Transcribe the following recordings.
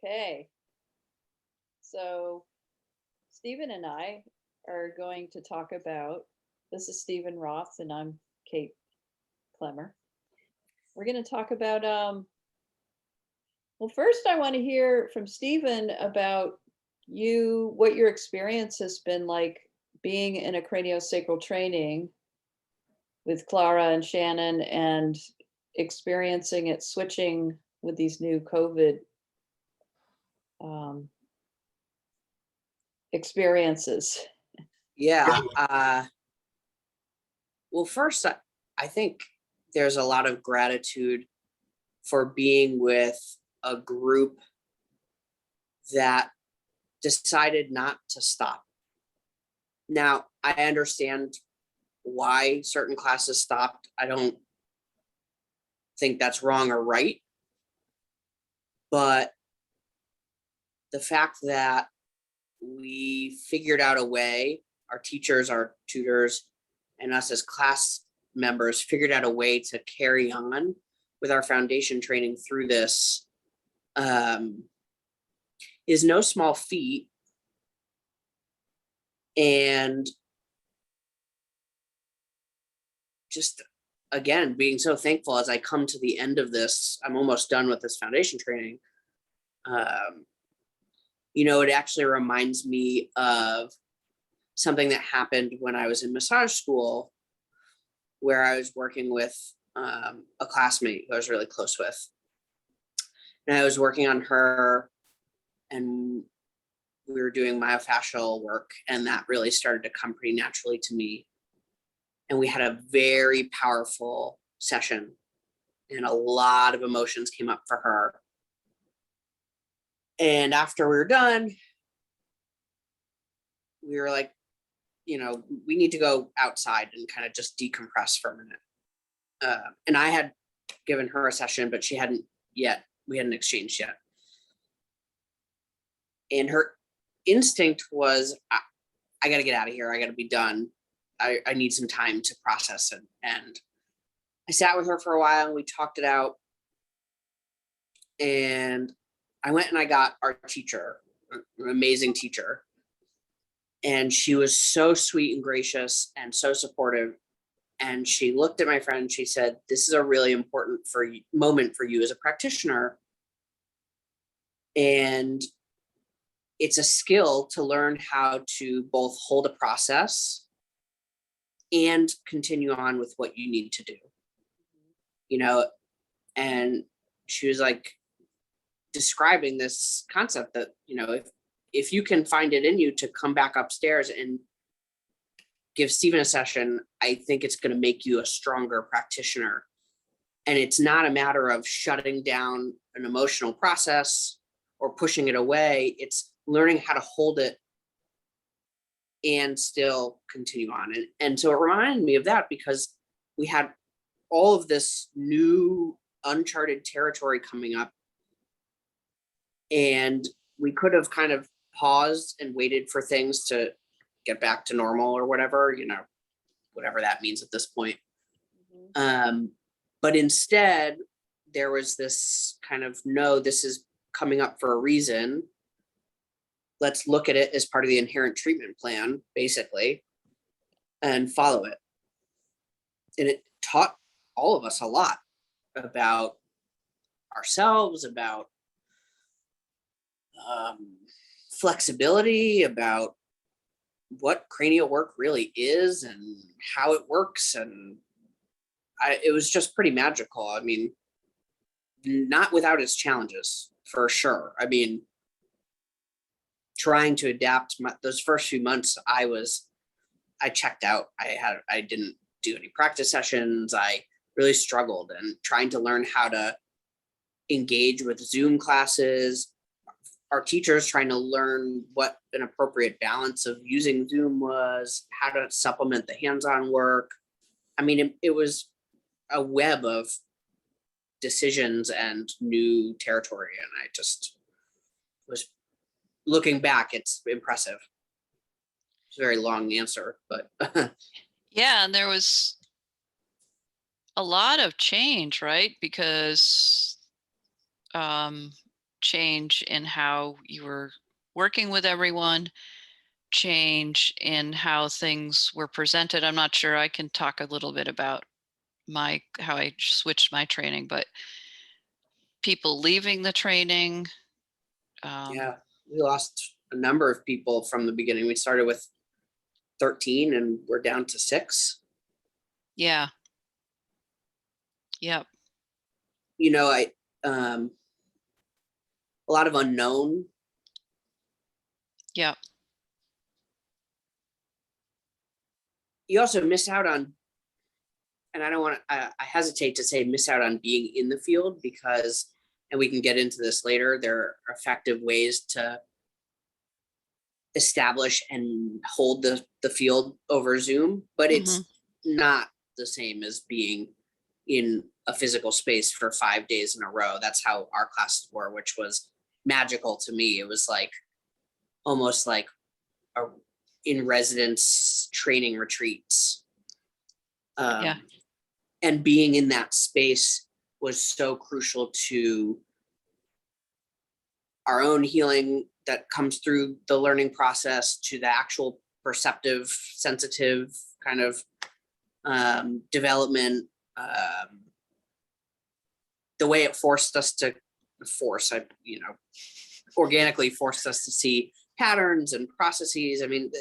Okay. So Stephen and I are going to talk about, this is Stephen Roth and I'm Kate Klemer. We're going to talk about, well, first I want to hear from Stephen about you, what your experience has been like being in a craniosacral training with Clara and Shannon and experiencing it switching with these new COVID experiences. Yeah. Well, first, I think there's a lot of gratitude for being with a group that decided not to stop. Now, I understand why certain classes stopped. I don't think that's wrong or right. But the fact that we figured out a way, our teachers, our tutors, and us as class members figured out a way to carry on with our foundation training through this is no small feat. And just, again, being so thankful as I come to the end of this, I'm almost done with this foundation training. It actually reminds me of something that happened when I was in massage school, where I was working with a classmate who I was really close with. And I was working on her, and we were doing myofascial work, and that really started to come pretty naturally to me. And we had a very powerful session, and a lot of emotions came up for her. And after we were done, we were like, we need to go outside and kind of just decompress for a minute. And I had given her a session, but she hadn't yet. We hadn't exchanged yet. And her instinct was, I got to get out of here. I got to be done. I need some time to process it. And I sat with her for a while and we talked it out. And I went and I got our teacher, an amazing teacher. And she was so sweet and gracious and so supportive. And she looked at my friend and she said, "This is a really important moment for you as a practitioner. And it's a skill to learn how to both hold a process and continue on with what you need to do." And she was like describing this concept that, if you can find it in you to come back upstairs and give Stephen a session, I think it's going to make you a stronger practitioner. And it's not a matter of shutting down an emotional process or pushing it away. It's learning how to hold it and still continue on. And so it reminded me of that, because we had all of this new uncharted territory coming up, and we could have kind of paused and waited for things to get back to normal or whatever, whatever that means at this point. Mm-hmm. But instead, there was this kind of, no, this is coming up for a reason. Let's look at it as part of the inherent treatment plan, basically, and follow it. And it taught all of us a lot about ourselves, about flexibility, about what cranial work really is and how it works. And it was just pretty magical. I mean, not without its challenges, for sure. I mean, trying to adapt those first few months, I checked out. I didn't do any practice sessions. I really struggled, and trying to learn how to engage with Zoom classes, our teachers trying to learn what an appropriate balance of using Zoom was, how to supplement the hands-on work. I mean, it was a web of decisions and new territory. And I just was, looking back, it's impressive. It's a very long answer, but. Yeah, and there was a lot of change, right? Because change in how you were working with everyone, change in how things were presented. I'm not sure. I can talk a little bit about how I switched my training, but people leaving the training. Yeah, we lost a number of people from the beginning. We started with 13 and we're down to 6. Yeah. Yep. You know, a lot of unknown. Yep. You also miss out on, and I don't want to, I hesitate to say miss out on being in the field because, and we can get into this later, there are effective ways to establish and hold the field over Zoom, but Mhm. it's not the same as being in a physical space for 5 days in a row. That's how our classes were, which was magical to me. It was like almost like a in residence training retreats. Yeah. And being in that space was so crucial to our own healing that comes through the learning process, to the actual perceptive, sensitive kind of development. The way it forced us to organically forced us to see patterns and processes. I mean,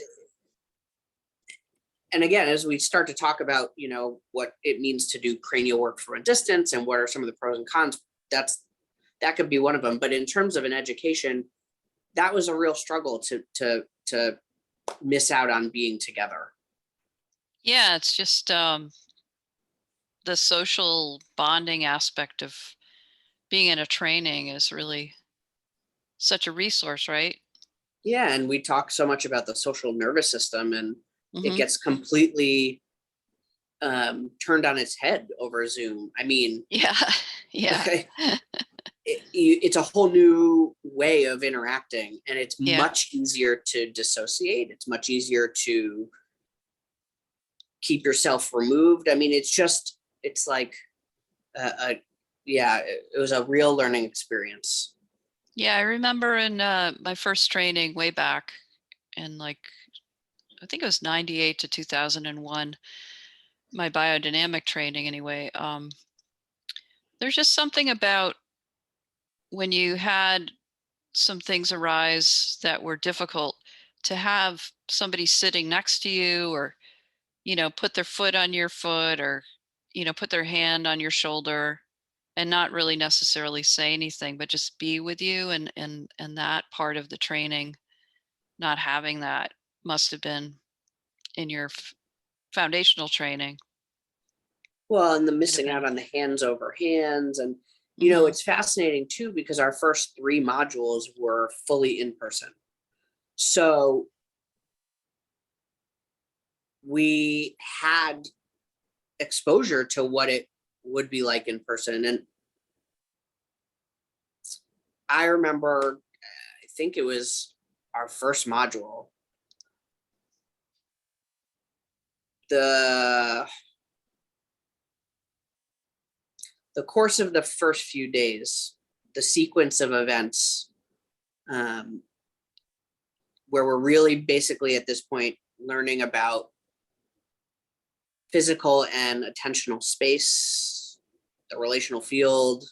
and again, as we start to talk about, what it means to do cranial work from a distance and what are some of the pros and cons, that could be one of them. But in terms of an education, that was a real struggle to miss out on being together. Yeah. It's just the social bonding aspect of being in a training is really such a resource, right? Yeah, and we talk so much about the social nervous system, and it Hmm. gets completely turned on its head over Zoom. I mean, Yeah. Yeah. it's a whole new way of interacting, and it's Yeah. much easier to dissociate. It's much easier to keep yourself removed. I mean, it's like yeah, it was a real learning experience. Yeah. I remember in my first training way back in I think it was 98 to 2001, my biodynamic training anyway. There's just something about when you had some things arise that were difficult to have somebody sitting next to you, or put their foot on your foot, or put their hand on your shoulder, and not really necessarily say anything but just be with you. And that part of the training, not having that, must have been in your foundational training. Well, and the Might have missing out been. on the hands over hands. And, Hmm. it's fascinating too, because our first 3 modules were fully in person. So we had exposure to what it would be like in person. And I remember, I think it was our first module, the course of the first few days, the sequence of events, where we're really basically at this point learning about physical and attentional space, the relational field.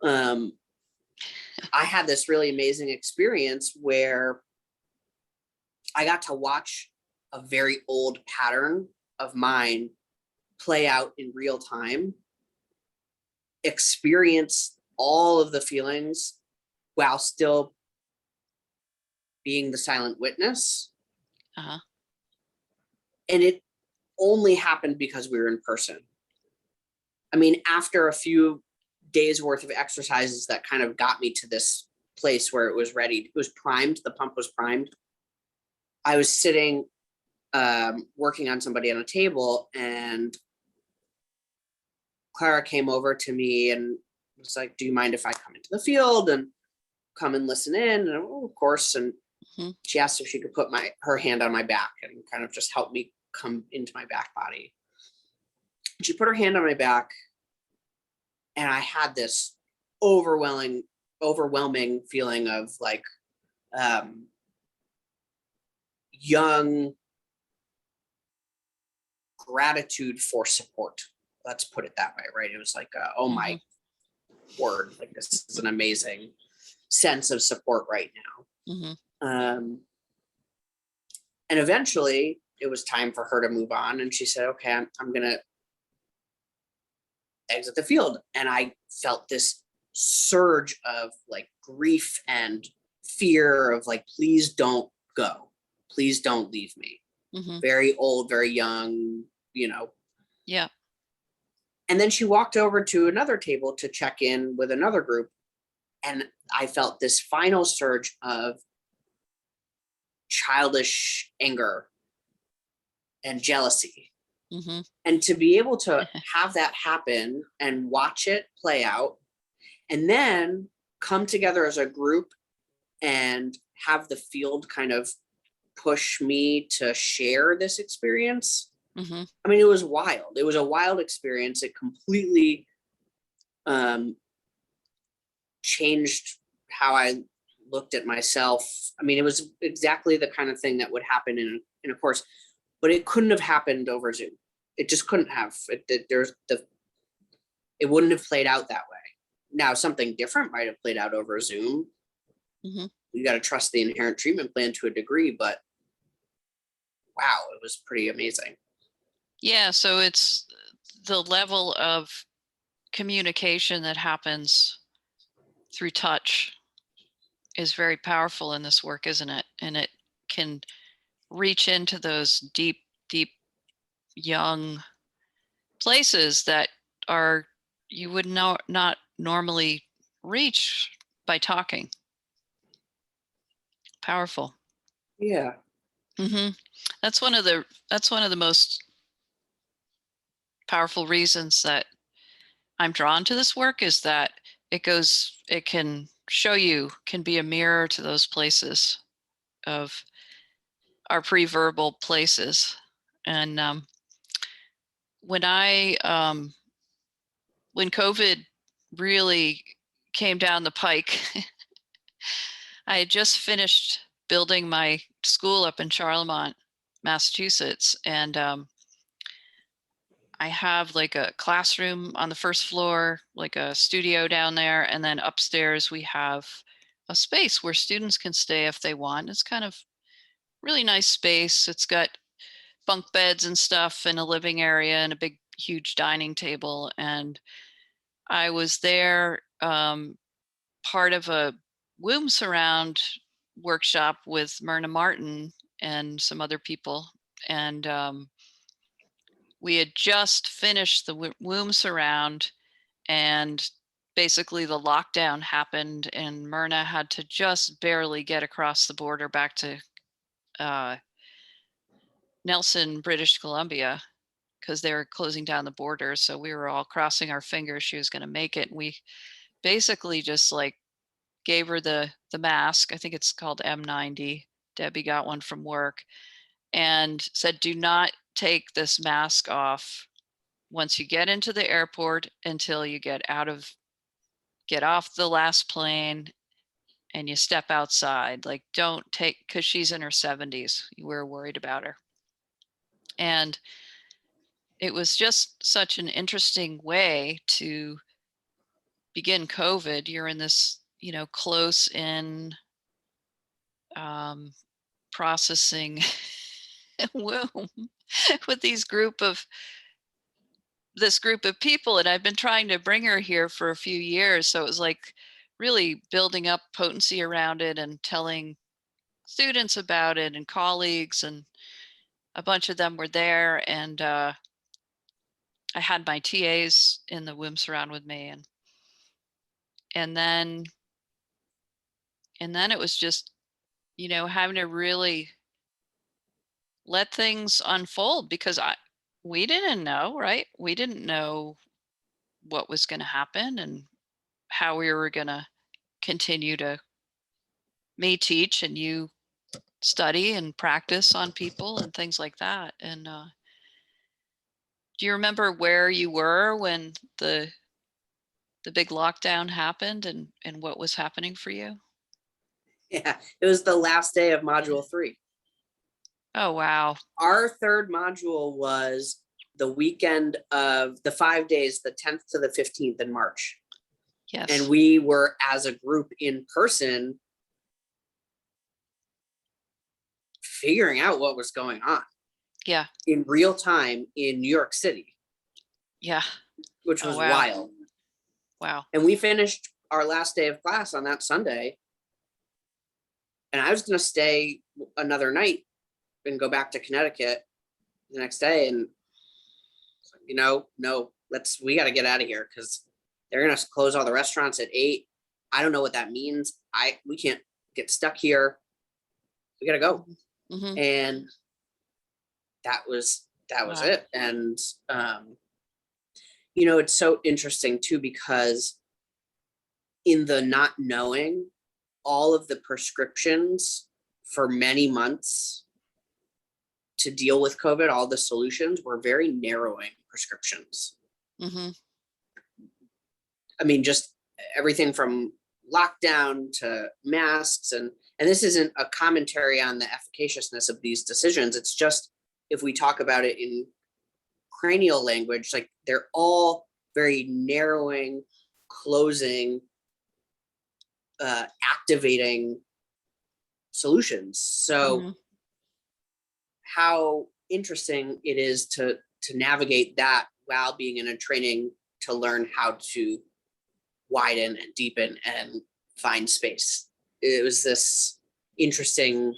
I had this really amazing experience where I got to watch a very old pattern of mine play out in real time, experience all of the feelings while still being the silent witness. Uh-huh. And it only happened because we were in person. I mean, after a few days worth of exercises that kind of got me to this place where it was ready, it was primed, the pump was primed. I was sitting working on somebody on a table, and Clara came over to me and was like, "Do you mind if I come into the field and come and listen in?" And oh, of course. And Hmm. she asked if she could put her hand on my back and kind of just help me come into my back body. And she put her hand on my back, and I had this overwhelming overwhelming feeling of like young gratitude for support. Let's put it that way, right? It was like, oh my word, like this is an amazing sense of support right now. And eventually it was time for her to move on. And she said, okay, I'm going to exit the field. And I felt this surge of like grief and fear of like, please don't go. Please don't leave me. Very old, very young, you know. Yeah. And then she walked over to another table to check in with another group. And I felt this final surge of childish anger and jealousy. And to be able to have that happen and watch it play out, and then come together as a group and have the field kind of push me to share this experience. I mean, it was wild. It was a wild experience. It completely changed how I looked at myself. I mean, it was exactly the kind of thing that would happen in a course, but it couldn't have happened over Zoom. It just couldn't have. It wouldn't have played out that way. Now, something different might have played out over Zoom. You got to trust the inherent treatment plan to a degree, but wow, it was pretty amazing. Yeah, so it's the level of communication that happens through touch is very powerful in this work, isn't it? And it can reach into those deep, deep, young places that are you would not normally reach by talking. Powerful. Yeah. That's one of the most powerful reasons that I'm drawn to this work, is that it can show you, can be a mirror to those places of our pre-verbal places. And when COVID really came down the pike, I had just finished building my school up in Charlemont, Massachusetts, and I have like a classroom on the first floor, like a studio down there, and then upstairs we have a space where students can stay if they want. It's kind of really nice space. It's got bunk beds and stuff in a living area and a big, huge dining table. And I was there part of a womb surround workshop with Myrna Martin and some other people. And we had just finished the womb surround, and basically the lockdown happened, and Myrna had to just barely get across the border back to Nelson, British Columbia, because they were closing down the border. So we were all crossing our fingers she was going to make it. And we basically just like gave her the mask. I think it's called M90. Debbie got one from work, and said, do not take this mask off once you get into the airport until you get off the last plane and you step outside. Like, don't take, because she's in her 70s. We're worried about her. And it was just such an interesting way to begin COVID. You're in this, close in processing womb with this group of people. And I've been trying to bring her here for a few years. So it was like really building up potency around it and telling students about it and colleagues, and a bunch of them were there. And I had my TAs in the womb surround with me, and then it was just, having to really let things unfold, because we didn't know, right? We didn't know what was going to happen and how we were going to continue to, me teach and you study and practice on people and things like that. And do you remember where you were when the the big lockdown happened and what was happening for you? Yeah, it was the last day of module 3. Oh, wow. Our third module was the weekend of the 5 days, the 10th to the 15th in March. Yes. And we were, as a group in person, figuring out what was going on Yeah. in real time in New York City, Yeah. which Oh, was wow. wild. Wow. And we finished our last day of class on that Sunday. And I was going to stay another night and go back to Connecticut the next day. And, no, we got to get out of here because they're going to close all the restaurants at 8. I don't know what that means. We can't get stuck here. We got to go. Mm-hmm. And that was Wow. it. And, it's so interesting too, because in the not knowing, all of the prescriptions for many months to deal with COVID, all the solutions were very narrowing prescriptions. Mm-hmm. I mean, just everything from lockdown to masks. And this isn't a commentary on the efficaciousness of these decisions. It's just, if we talk about it in cranial language, like they're all very narrowing, closing, activating solutions. So Mm-hmm. how interesting it is to navigate that while being in a training to learn how to widen and deepen and find space. It was this interesting.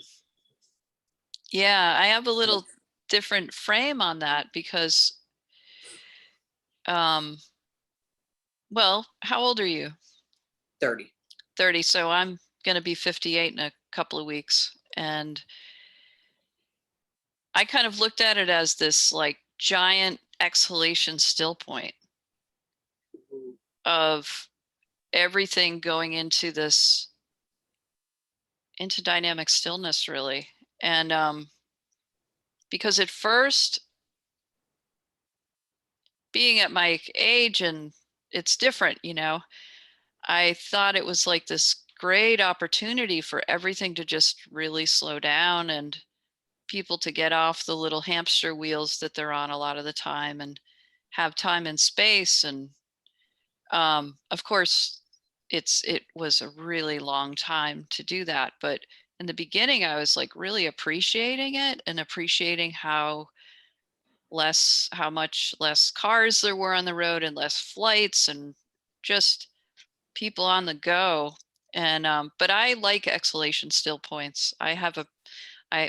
Yeah, I have a little different frame on that because, well, how old are you? 30. 30. So I'm going to be 58 in a couple of weeks. And I kind of looked at it as this like giant exhalation still point of everything going into dynamic stillness, really. And because at first, being at my age, and it's different, I thought it was like this great opportunity for everything to just really slow down and people to get off the little hamster wheels that they're on a lot of the time and have time and space. And of course, it was a really long time to do that. But in the beginning, I was like really appreciating it and appreciating how much less cars there were on the road and less flights and just people on the go. And but I like exhalation still points.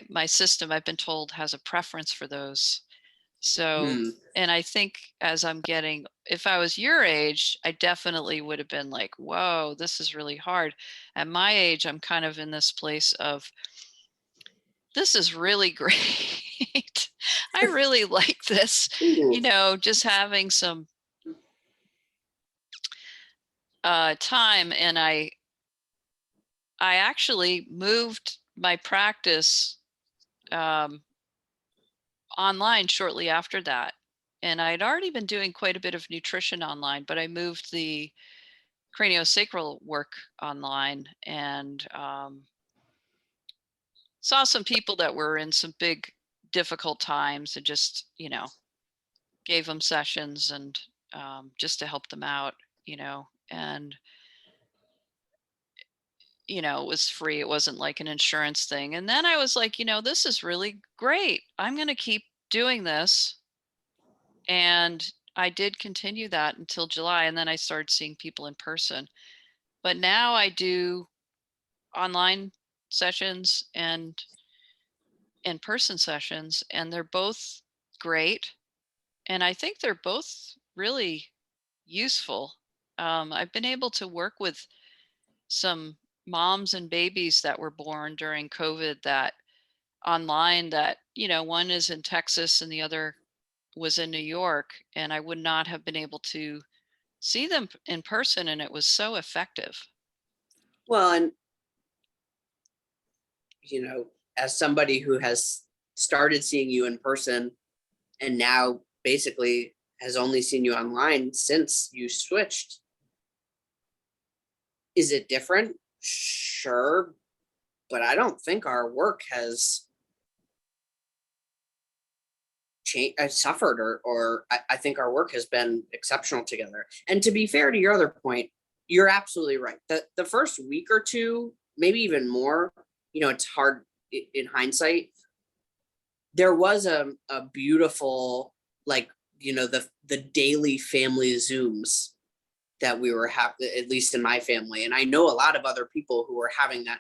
My system, I've been told, has a preference for those. So, and I think as I'm getting, if I was your age, I definitely would have been like, whoa, this is really hard. At my age, I'm kind of in this place of, this is really great. I really like this, just having some time. And I actually moved my practice online shortly after that. And I'd already been doing quite a bit of nutrition online, but I moved the craniosacral work online and saw some people that were in some big difficult times and just, gave them sessions and just to help them out, and it was free. It wasn't like an insurance thing. And then I was like, this is really great. I'm going to keep doing this. And I did continue that until July. And then I started seeing people in person. But now I do online sessions and in-person sessions, and they're both great. And I think they're both really useful. I've been able to work with some moms and babies that were born during COVID that online that, one is in Texas and the other was in New York, and I would not have been able to see them in person, and it was so effective. Well, and as somebody who has started seeing you in person and now basically has only seen you online since you switched, Is it different? Sure. But I don't think our work has changed, suffered, or I think our work has been exceptional together. And to be fair to your other point, you're absolutely right. The first week or two, maybe even more, it's hard in hindsight. There was a beautiful, like, the daily family Zooms that we were having, at least in my family. And I know a lot of other people who were having that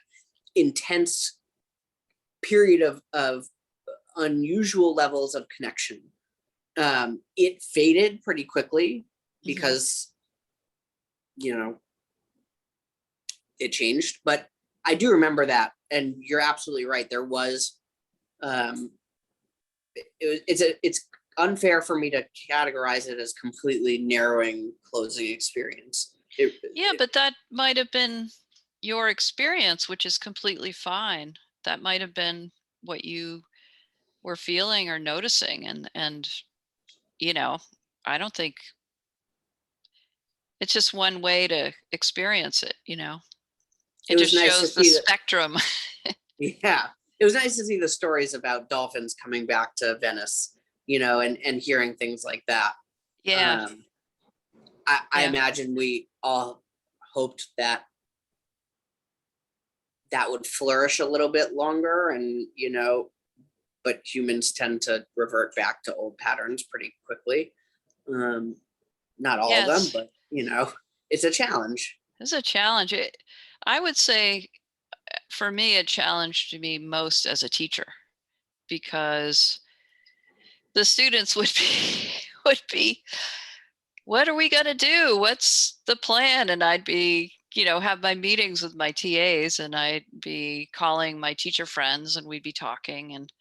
intense period of unusual levels of connection. It faded pretty quickly because, it changed. But I do remember that. And you're absolutely right. There was, it's unfair for me to categorize it as completely narrowing closing experience. Yeah, but that might have been your experience, which is completely fine. That might have been what you were feeling or noticing. And I don't think it's just one way to experience it, It It was just nice to shows the see that. spectrum. Yeah, it was nice to see the stories about dolphins coming back to Venice, and hearing things like that. Yeah. I Yeah. imagine we all hoped that would flourish a little bit longer, and but humans tend to revert back to old patterns pretty quickly. Not all of them, Yes. but it's a challenge. It's a challenge. I would say for me, it challenged me most as a teacher because the students would be would be, what are we going to do? What's the plan? And I'd be, have my meetings with my TAs, and I'd be calling my teacher friends, and we'd be talking. And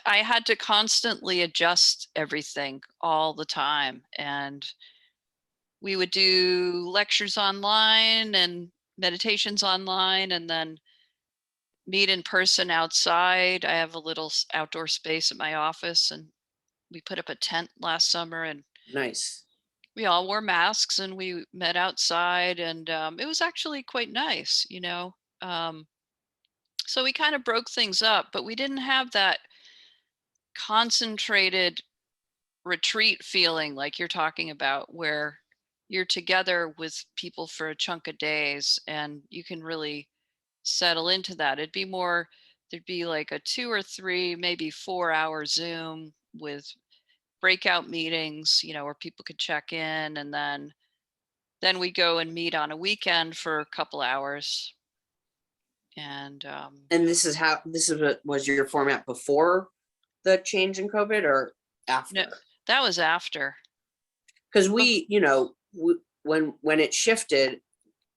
I had to constantly adjust everything all the time. And we would do lectures online and meditations online, and then meet in person outside. I have a little outdoor space at my office, and we put up a tent last summer, and Nice. we all wore masks, and we met outside, and it was actually quite nice, so we kind of broke things up, but we didn't have that concentrated retreat feeling like you're talking about, where you're together with people for a chunk of days and you can really settle into that. There'd be like a 2 or 3, maybe 4-hour Zoom with breakout meetings, where people could check in, and then we go and meet on a weekend for a couple hours. And And this is what was your format before the change in COVID, or after? no, that was after. Because when it shifted,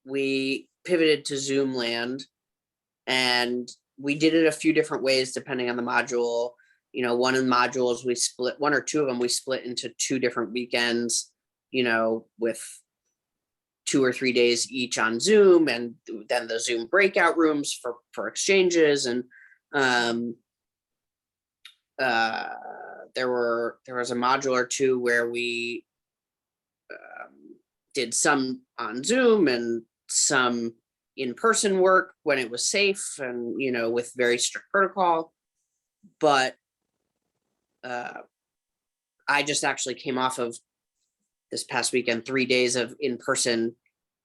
we pivoted to Zoom land, and we did it a few different ways depending on the module. One of the modules we split, one or two of them we split into 2 different weekends, with 2 or 3 days each on Zoom, and then the Zoom breakout rooms for exchanges. And there was a module or two where we did some on Zoom and some in-person work when it was safe, and with very strict protocol. But I just actually came off of this past weekend 3 days of in-person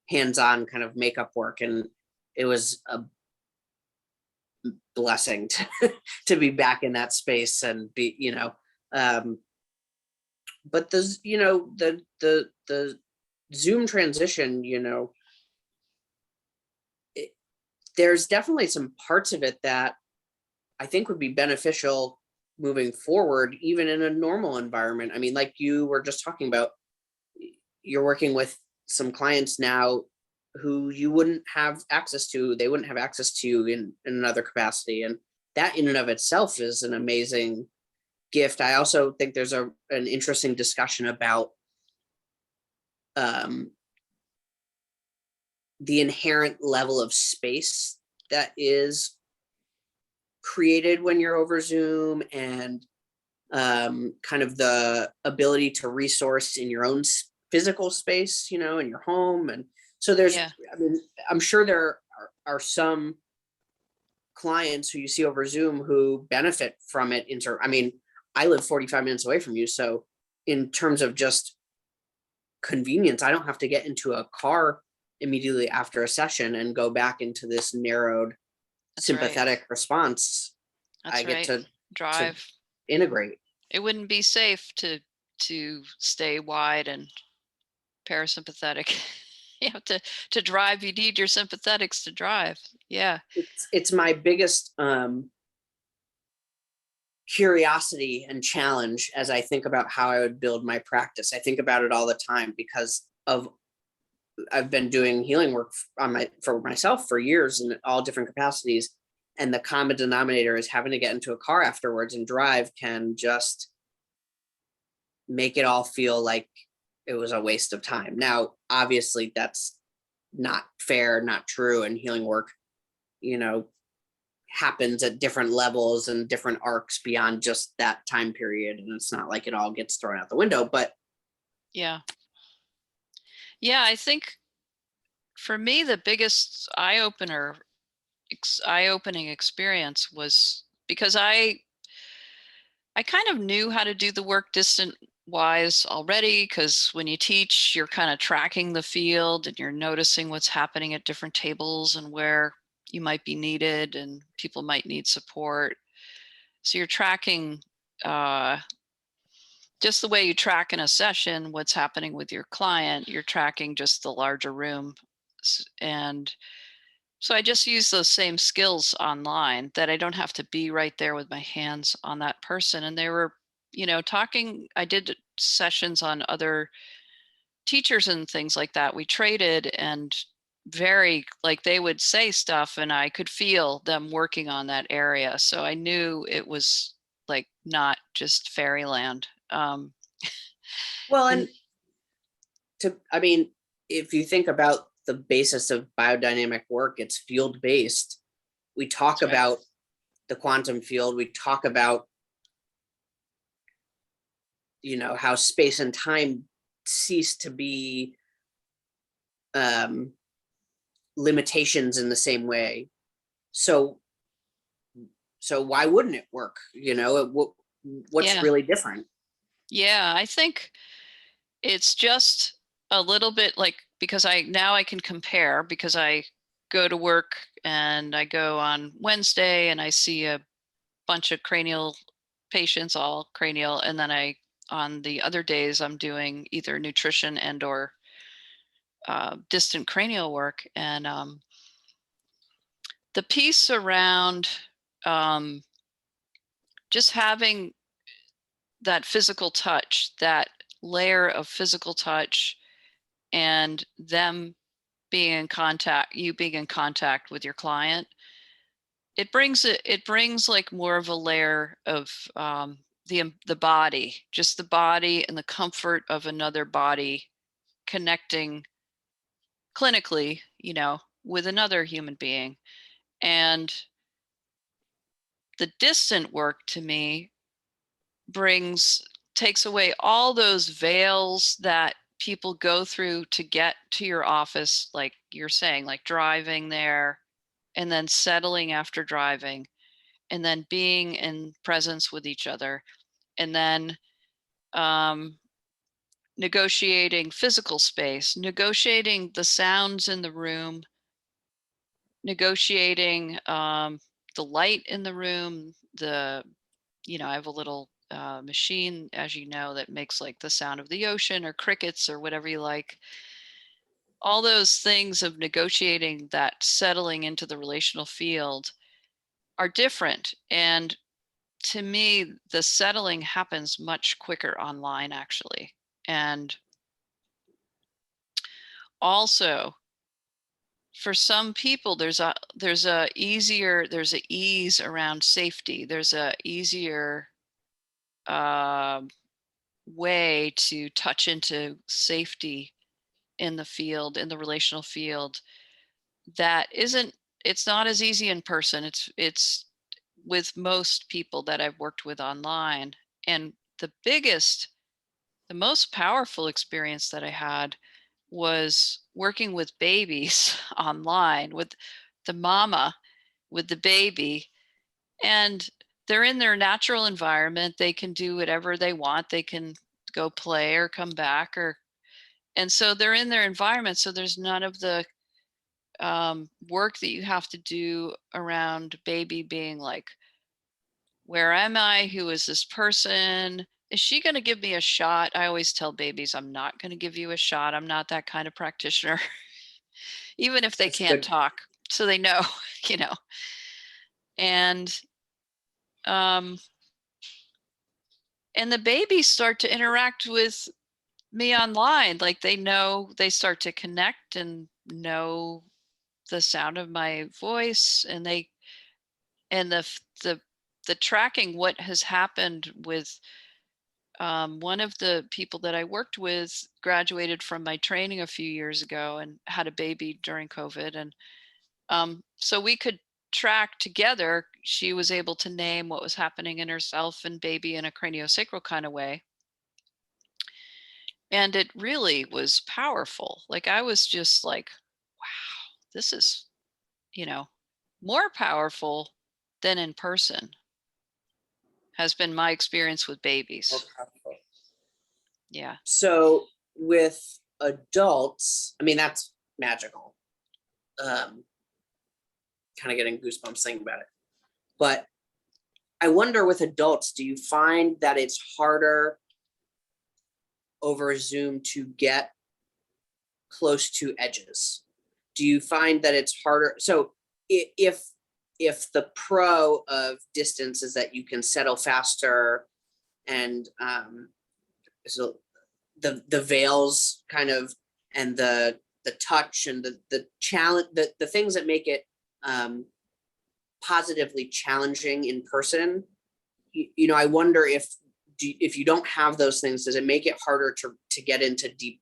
hands-on kind of makeup work, and it was a blessing to be back in that space and be but the Zoom transition, there's definitely some parts of it that I think would be beneficial moving forward, even in a normal environment. I mean, like you were just talking about, you're working with some clients now who you wouldn't have access to. They wouldn't have access to you in another capacity. And that in and of itself is an amazing gift. I also think there's an interesting discussion about the inherent level of space that is created when you're over Zoom, and kind of the ability to resource in your own physical space, in your home. And So there's, Yeah. I mean, I'm sure there are some clients who you see over Zoom who benefit from it. I mean, I live 45 minutes away from you. So in terms of just convenience, I don't have to get into a car immediately after a session and go back into this narrowed That's right. sympathetic response. That's I get right. to Drive. integrate. It wouldn't be safe to stay wide and parasympathetic. You have to drive, you need your sympathetics to drive. Yeah. It's my biggest curiosity and challenge as I think about how I would build my practice. I think about it all the time because I've been doing healing work for myself for years in all different capacities. And the common denominator is having to get into a car afterwards and drive can just make it all feel like it was a waste of time. Now, obviously that's not fair, not true. And healing work, happens at different levels and different arcs beyond just that time period. And it's not like it all gets thrown out the window, but Yeah. Yeah. I think for me, the biggest eye-opening experience was because I kind of knew how to do the work distant wise already, because when you teach, you're kind of tracking the field and you're noticing what's happening at different tables and where you might be needed and people might need support. So you're tracking just the way you track in a session what's happening with your client, you're tracking just the larger room. And so I just use those same skills online, that I don't have to be right there with my hands on that person. And they were, talking, I did sessions on other teachers and things like that. We traded, and very, like, they would say stuff and I could feel them working on that area. So I knew it was like not just fairyland. well, And I mean, if you think about the basis of biodynamic work, it's field based. We talk that's right. about the quantum field. We talk about, how space and time cease to be limitations in the same way. So why wouldn't it work? What's Yeah. really different? Yeah. I think it's just a little bit like, because I can compare, because I go to work and I go on Wednesday and I see a bunch of cranial patients, all cranial. And then on the other days, I'm doing either nutrition and or distant cranial work. And the piece around um, just having that physical touch, that layer of physical touch, and them being in contact, you being in contact with your client, it brings like more of a layer of the body, just the body and the comfort of another body connecting clinically, with another human being. And the distant work to me takes away all those veils that people go through to get to your office, like you're saying, like driving there and then settling after driving, and then being in presence with each other, and then um, negotiating physical space, negotiating the sounds in the room, negotiating the light in the room. I have a little machine, as you know, that makes like the sound of the ocean or crickets or whatever you like. All those things of negotiating that settling into the relational field are different. And to me, the settling happens much quicker online, actually. And also, for some people, there's a ease around safety. There's a easier uh, way to touch into safety in the field, in the relational field, that isn't, it's not as easy in person. It's with most people that I've worked with online. And the most powerful experience that I had was working with babies online with the mama, with the baby, and they're in their natural environment. They can do whatever they want. They can go play or come back, and so they're in their environment. So there's none of the work that you have to do around baby being like, where am I? Who is this person? Is she going to give me a shot? I always tell babies, I'm not going to give you a shot. I'm not that kind of practitioner, even if they That's can't good. talk. So they know, you know. And um, and the babies start to interact with me online. Like they know, they start to connect and know the sound of my voice, and the tracking what has happened with one of the people that I worked with graduated from my training a few years ago and had a baby during COVID. And so we could track together. She was able to name what was happening in herself and baby in a craniosacral kind of way. And it really was powerful. Like I was just like, wow, this is, you know, more powerful than in person has been my experience with More babies. powerful. Yeah. So with adults, I mean, that's magical. Kind of getting goosebumps thinking about it. But I wonder with adults, do you find that it's harder over Zoom to get close to edges? Do you find that it's harder? So if the pro of distance is that you can settle faster and so the veils kind of and the touch and the challenge, the things that make it positively challenging in person, you know, I wonder if you don't have those things, does it make it harder to get into deep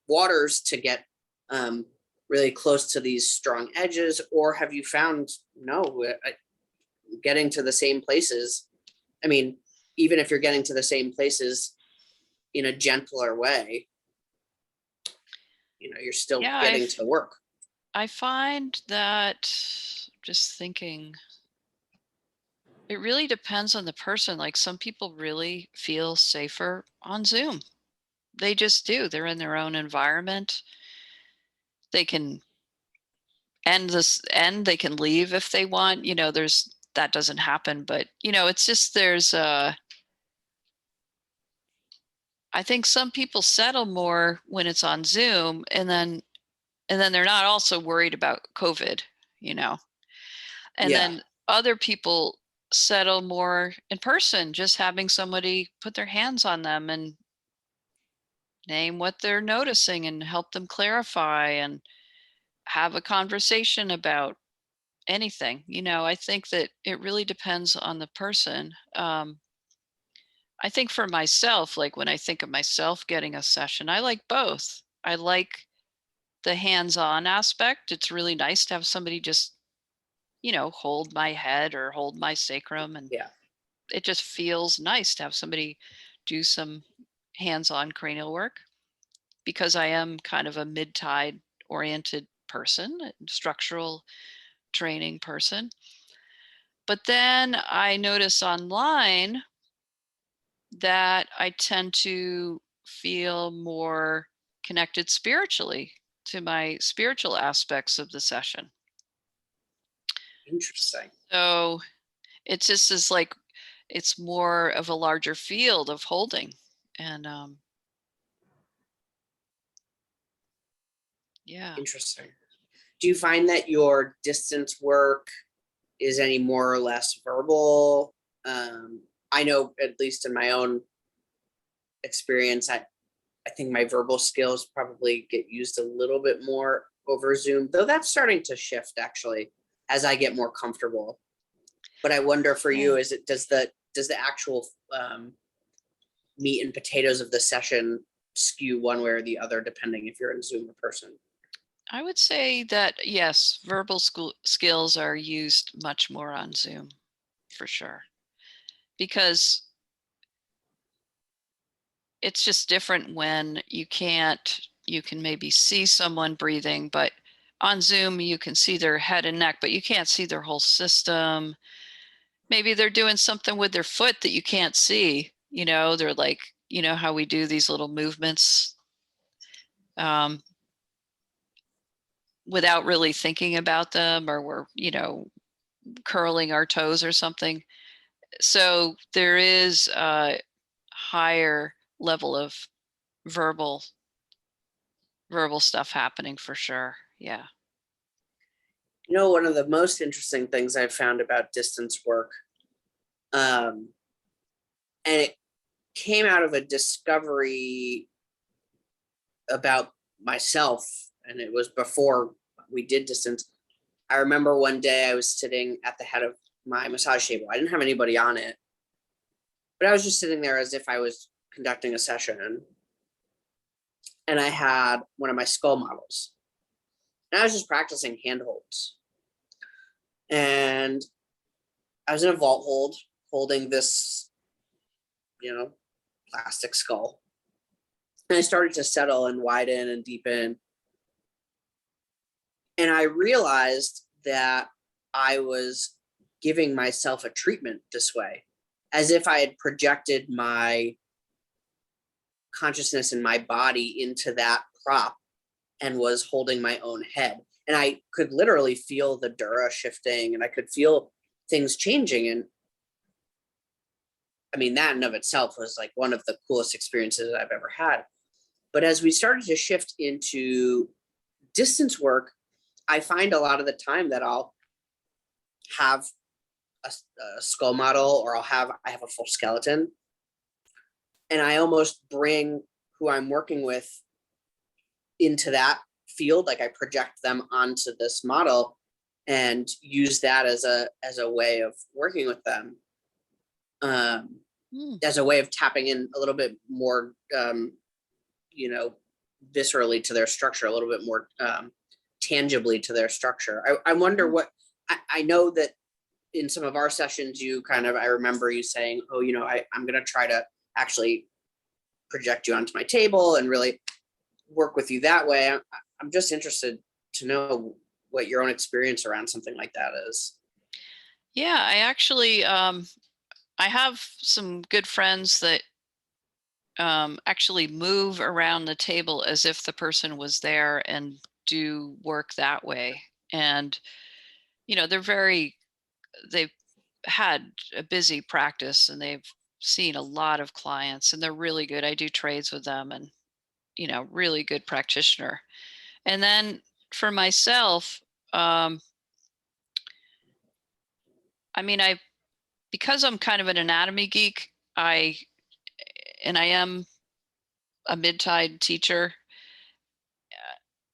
waters, to get really close to these strong edges? Or have you found, no, getting to the same places, I mean, even if you're getting to the same places in a gentler way, you know, you're still Yeah, getting to work. I find that, just thinking, it really depends on the person. Like some people really feel safer on Zoom. They just do. They're in their own environment. They can end, they can leave if they want. You know, that doesn't happen, but you know, it's just I think some people settle more when it's on Zoom, and then they're not also worried about COVID, you know. And Yeah. then other people settle more in person, just having somebody put their hands on them and name what they're noticing and help them clarify and have a conversation about anything. You know, I think that it really depends on the person. I think for myself, like when I think of myself getting a session, I like both. I like the hands-on aspect. It's really nice to have somebody just, you know, hold my head or hold my sacrum, and Yeah. it just feels nice to have somebody do some hands-on cranial work, because I am kind of a mid-tide oriented person, a structural training person. But then I notice online that I tend to feel more connected spiritually to my spiritual aspects of the session. Interesting. So it's just is like, it's more of a larger field of holding. And yeah. Interesting. Do you find that your distance work is any more or less verbal? I know, at least in my own experience, I think my verbal skills probably get used a little bit more over Zoom, though that's starting to shift actually as I get more comfortable. But I wonder for Yeah. you, does the actual meat and potatoes of the session skew one way or the other depending if you're in Zoom or person? I would say that yes, verbal skills are used much more on Zoom, for sure, because it's just different when you can't you can maybe see someone breathing, but on Zoom, you can see their head and neck, but you can't see their whole system. Maybe they're doing something with their foot that you can't see. They're like, how we do these little movements without really thinking about them, or we're, curling our toes or something. So there is a higher level of verbal stuff happening for sure. Yeah. One of the most interesting things I've found about distance work, and it came out of a discovery about myself, and it was before we did distance. I remember one day I was sitting at the head of my massage table. I didn't have anybody on it, but I was just sitting there as if I was conducting a session. And I had one of my skull models. And I was just practicing handholds. And I was in a vault hold, holding this, plastic skull. And I started to settle and widen and deepen. And I realized that I was giving myself a treatment this way, as if I had projected my consciousness in my body into that prop and was holding my own head. And I could literally feel the dura shifting, and I could feel things changing. And I mean, that in of itself was like one of the coolest experiences I've ever had. But as we started to shift into distance work, I find a lot of the time that I'll have a skull model, or I have a full skeleton, and I almost bring who I'm working with into that field. Like I project them onto this model and use that as a way of working with them, as a way of tapping in a little bit more, viscerally to their structure, a little bit more tangibly to their structure. I wonder what, I know that in some of our sessions, I remember you saying, oh, I'm going to try to actually project you onto my table and really work with you that way. I'm just interested to know what your own experience around something like that is. Yeah, I actually, I have some good friends that actually move around the table as if the person was there and do work that way. And, they've had a busy practice, and they've seen a lot of clients, and they're really good. I do trades with them, and, really good practitioner. And then for myself, because I'm kind of an anatomy geek, I am a mid-tide teacher.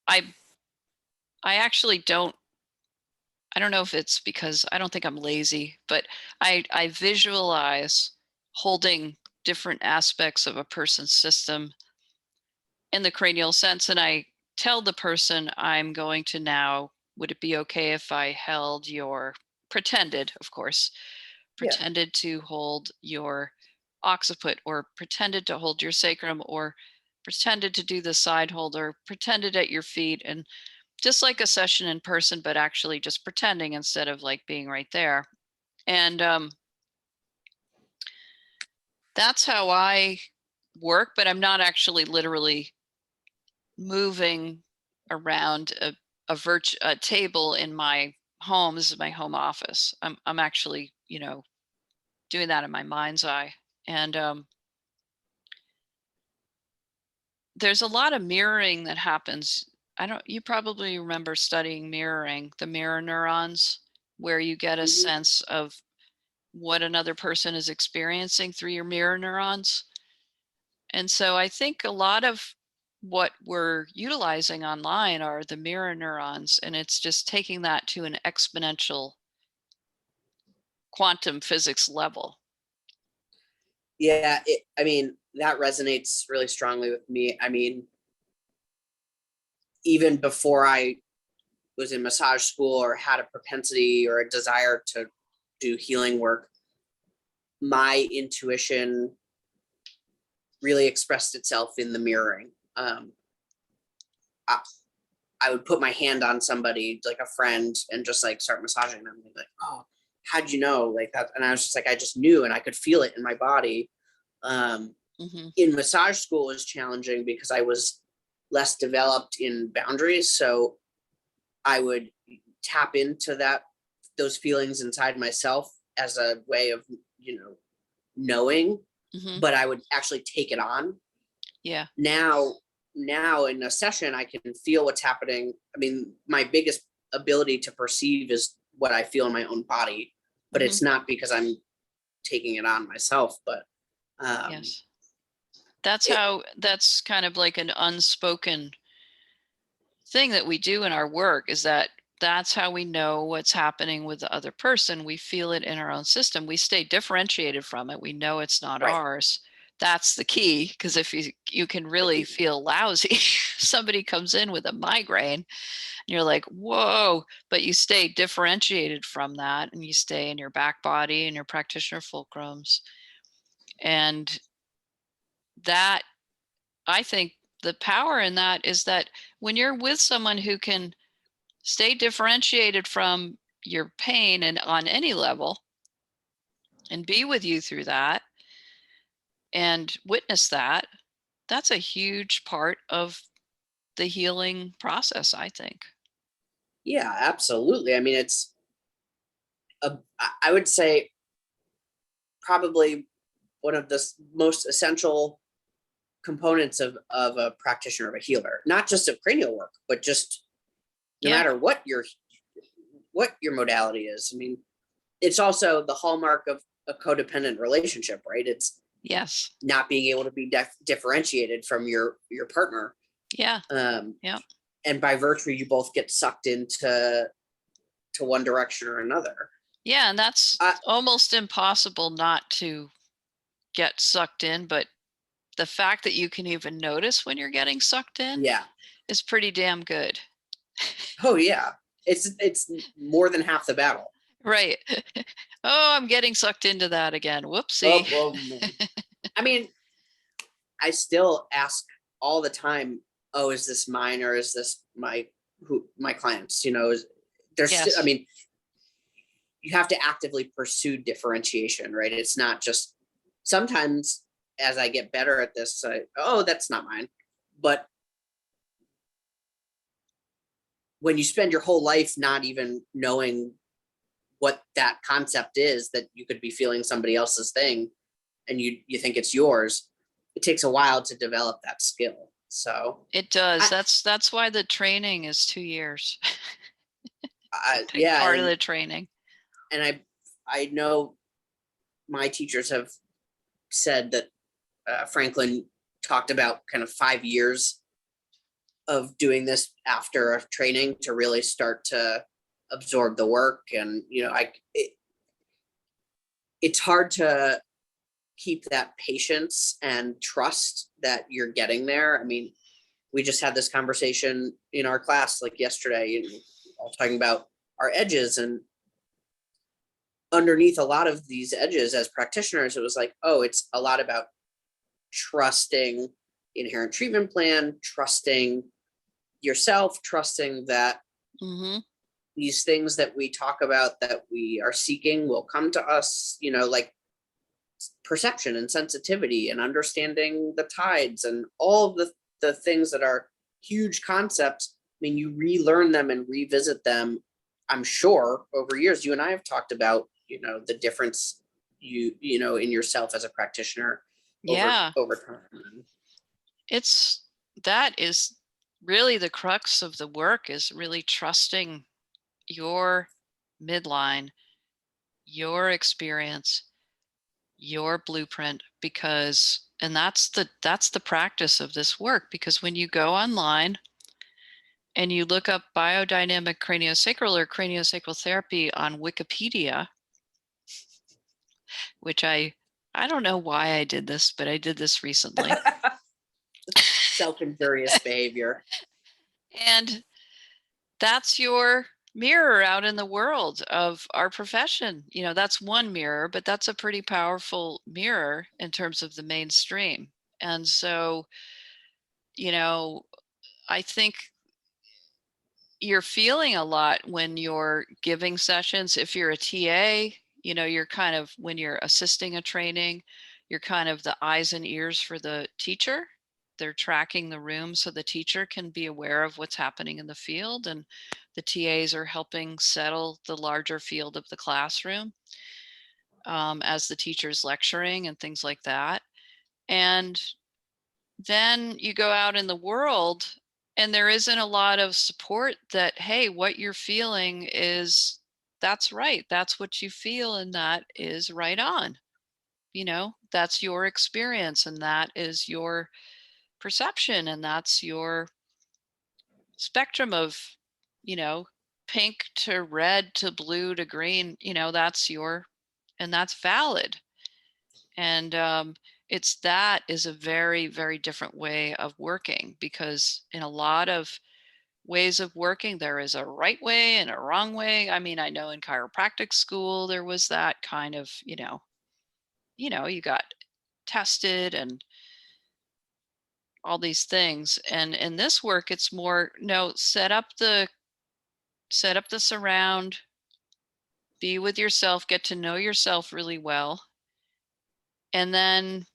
I actually I don't know if it's because I don't think I'm lazy, but I visualize holding different aspects of a person's system in the cranial sense. And I tell the person, I'm going to now, would it be okay if I held pretended to hold your occiput, or pretended to hold your sacrum, or pretended to do the side hold, or pretended at your feet, and just like a session in person, but actually just pretending instead of like being right there. And that's how I work, but I'm not actually literally moving around a table in my home. This is my home office. I'm actually, doing that in my mind's eye. And there's a lot of mirroring that happens. You probably remember studying mirroring, the mirror neurons, where you get a sense of what another person is experiencing through your mirror neurons. And so I think a lot of what we're utilizing online are the mirror neurons, and it's just taking that to an exponential quantum physics level. Yeah, that resonates really strongly with me. Even before I was in massage school or had a propensity or a desire to do healing work, my intuition really expressed itself in the mirroring. I would put my hand on somebody, like a friend, and just like start massaging them. They'd be like, oh, how'd you know? Like that. And I was just like, I just knew, and I could feel it in my body. In massage school was challenging because I was less developed in boundaries. So I would tap into those feelings inside myself as a way of, knowing, but I would actually take it on. Yeah. Now in a session, I can feel what's happening. I mean, my biggest ability to perceive is what I feel in my own body, but it's not because I'm taking it on myself, but yes. That's kind of like an unspoken thing that we do in our work, is that's how we know what's happening with the other person. We feel it in our own system. We stay differentiated from it. We know it's not Right. ours. That's the key, because if you can really feel lousy, somebody comes in with a migraine and you're like, whoa, but you stay differentiated from that, and you stay in your back body and your practitioner fulcrums. And that, I think the power in that is that when you're with someone who can stay differentiated from your pain and on any level, and be with you through that and witness that, that's a huge part of the healing process, I think. Yeah, absolutely. I mean, I would say probably one of the most essential components of a practitioner, of a healer, not just of cranial work, but just no matter what your modality is. I mean, it's also the hallmark of a codependent relationship, right? It's Yes. not being able to be differentiated from your partner. Yeah. And by virtue, you both get sucked into one direction or another. Yeah, and that's almost impossible not to get sucked in, but the fact that you can even notice when you're getting sucked in is pretty damn good. Oh yeah. It's more than half the battle. Right. Oh, I'm getting sucked into that again. Whoopsie. I mean, I still ask all the time, oh, is this mine, or is this my clients? I mean, you have to actively pursue differentiation, right? It's not just, sometimes as I get better at this, oh, that's not mine. But when you spend your whole life not even knowing what that concept is, that you could be feeling somebody else's thing and you think it's yours, it takes a while to develop that skill. So it does. That's why the training is 2 years. Yeah, part of the training. And I know my teachers have said that Franklin talked about kind of 5 years of doing this after a training to really start to absorb the work. And it's hard to keep that patience and trust that you're getting there. I mean, we just had this conversation in our class like yesterday, all talking about our edges, and underneath a lot of these edges as practitioners, it was like, oh, it's a lot about trusting the inherent treatment plan, trusting yourself, trusting that these things that we talk about that we are seeking will come to us, like perception and sensitivity and understanding the tides and all of the things that are huge concepts. I mean, you relearn them and revisit them, I'm sure, over years. You and I have talked about, the difference in yourself as a practitioner over time. That is really the crux of the work, is really trusting your midline, your experience, your blueprint, and that's the practice of this work. Because when you go online and you look up biodynamic craniosacral or craniosacral therapy on Wikipedia, which I don't know why I did this, but I did this recently. Self-injurious behavior. And that's your mirror out in the world of our profession. That's one mirror, but that's a pretty powerful mirror in terms of the mainstream. And so, I think you're feeling a lot when you're giving sessions. If you're a TA, you know, you're kind of, when you're assisting a training, you're kind of the eyes and ears for the teacher. They're tracking the room so the teacher can be aware of what's happening in the field, and the TAs are helping settle the larger field of the classroom as the teacher's lecturing and things like that. And then you go out in the world and there isn't a lot of support that, hey, what you're feeling is, that's right, that's what you feel, and that is right on. You know, that's your experience, and that is your perception, and that's your spectrum of, you know, pink to red to blue to green, you know, that's your, and that's valid. And it's, that is a very, very different way of working, because in a lot of ways of working, there is a right way and a wrong way. I mean, I know in chiropractic school, there was that kind of, you got tested and all these things. And in this work, it's more, no, set up the surround, be with yourself, get to know yourself really well, and then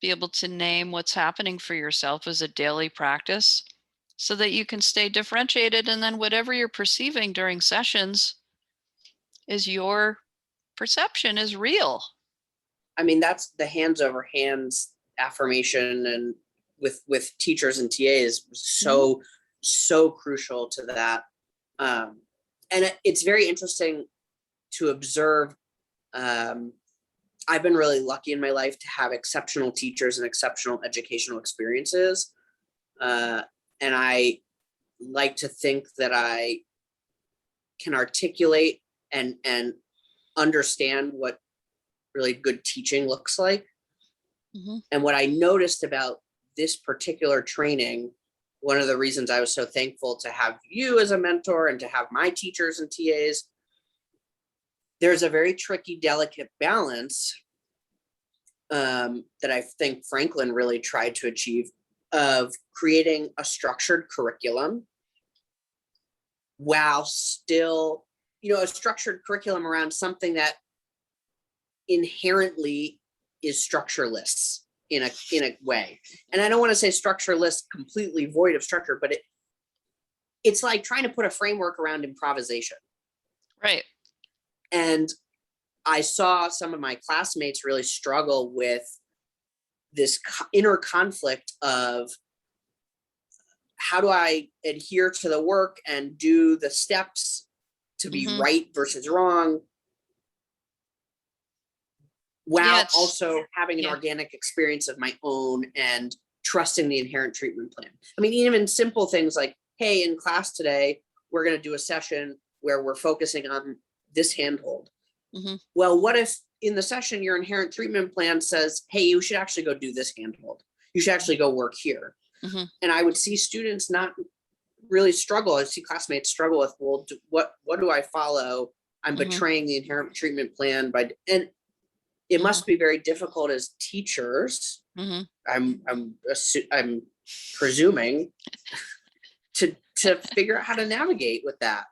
be able to name what's happening for yourself as a daily practice so that you can stay differentiated. And then whatever you're perceiving during sessions is your perception, is real. I mean, that's the hands over hands affirmation, and with teachers and TAs, so crucial to that. And it's very interesting to observe. I've been really lucky in my life to have exceptional teachers and exceptional educational experiences. And I like to think that I can articulate and understand what really good teaching looks like. Mm-hmm. And what I noticed about this particular training, one of the reasons I was so thankful to have you as a mentor and to have my teachers and TAs, there's a very tricky, delicate balance that I think Franklin really tried to achieve, of creating a structured curriculum while still, a structured curriculum around something that inherently is structureless in a way. And I don't want to say structureless completely void of structure, but it's like trying to put a framework around improvisation. Right. And I saw some of my classmates really struggle with this inner conflict of, how do I adhere to the work and do the steps to be right versus wrong, while also having an organic experience of my own and trusting the inherent treatment plan. I mean, even simple things like, hey, in class today, we're going to do a session where we're focusing on this handhold. Mm-hmm. Well, what if in the session, your inherent treatment plan says, hey, you should actually go do this handhold. You should actually go work here. Mm-hmm. And I would see students not really struggle. I see classmates struggle with, well, what do I follow? I'm betraying the inherent treatment plan and it must be very difficult as teachers. I'm presuming to figure out how to navigate with that.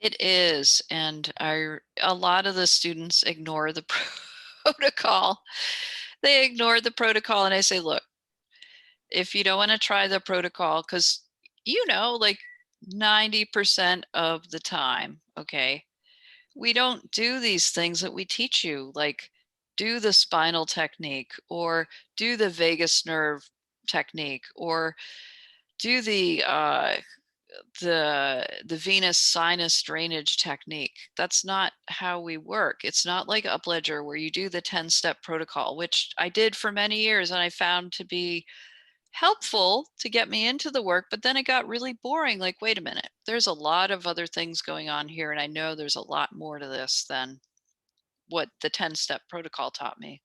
It is, and a lot of the students ignore the protocol. They ignore the protocol, and I say, look, if you don't want to try the protocol, because like 90% of the time, okay, we don't do these things that we teach you, like do the spinal technique, or do the vagus nerve technique, or do the venous sinus drainage technique. That's not how we work. It's not like Upledger where you do the 10-step protocol, which I did for many years and I found to be helpful to get me into the work, but then it got really boring. Like, wait a minute, there's a lot of other things going on here, and I know there's a lot more to this than what the 10-step protocol taught me.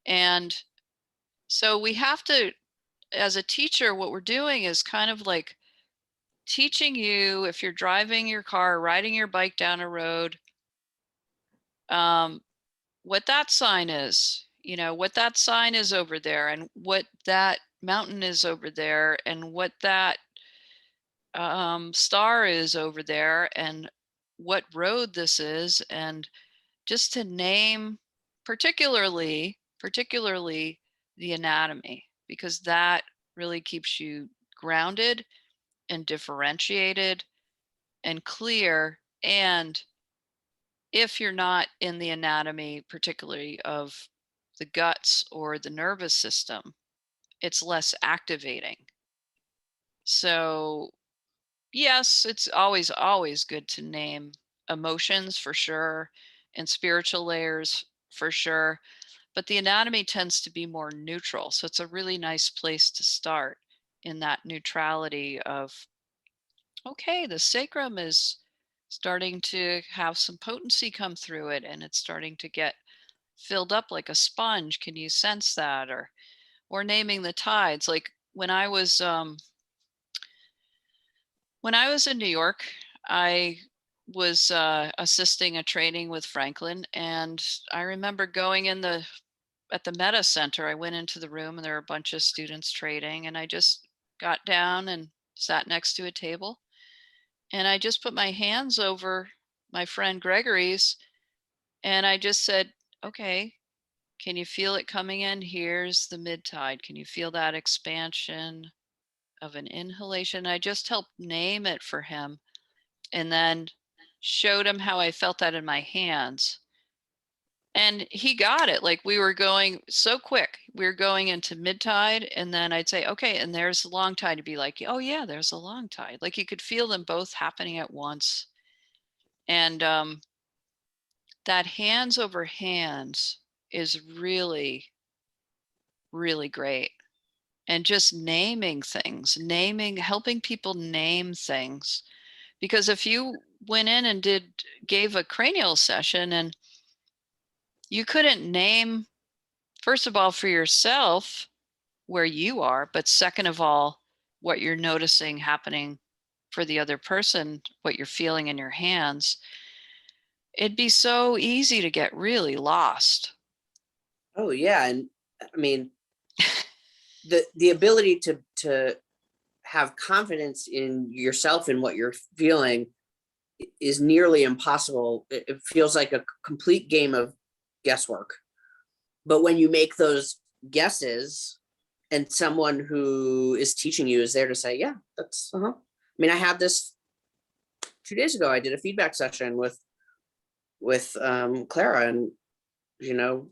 And so we have to, as a teacher, what we're doing is kind of like teaching you, if you're driving your car, riding your bike down a road, what that sign is, what that sign is over there, and what that mountain is over there, and what that star is over there and what road this is, and just to name particularly the anatomy, because that really keeps you grounded and differentiated and clear. And if you're not in the anatomy, particularly of the guts or the nervous system, it's less activating. So yes, it's always good to name emotions for sure, and spiritual layers for sure, but the anatomy tends to be more neutral. So it's a really nice place to start, in that neutrality of, okay, the sacrum is starting to have some potency come through it, and it's starting to get filled up like a sponge. Can you sense that? Or naming the tides. Like when I was in New York, I was assisting a training with Franklin, and I remember going at the Meta Center. I went into the room and there were a bunch of students trading, and I just got down and sat next to a table, and I just put my hands over my friend Gregory's, and I just said, okay, can you feel it coming in? Here's the mid tide. Can you feel that expansion of an inhalation? I just helped name it for him, and then showed him how I felt that in my hands. And he got it. Like, we were going so quick. We were going into mid tide, and then I'd say, okay, and there's the long tide, to be like, oh yeah, there's a long tide. Like, you could feel them both happening at once. And that hands over hands is really, really great. And just naming things, helping people name things. Because if you went in and gave a cranial session and you couldn't name, first of all, for yourself where you are, but second of all, what you're noticing happening for the other person, what you're feeling in your hands, it'd be so easy to get really lost. Oh yeah, and I mean, the ability to have confidence in yourself and what you're feeling is nearly impossible. It feels like a complete game of guesswork. But when you make those guesses and someone who is teaching you is there to say, yeah, that's, I mean, I had this 2 days ago. I did a feedback session with Clara, and, you know,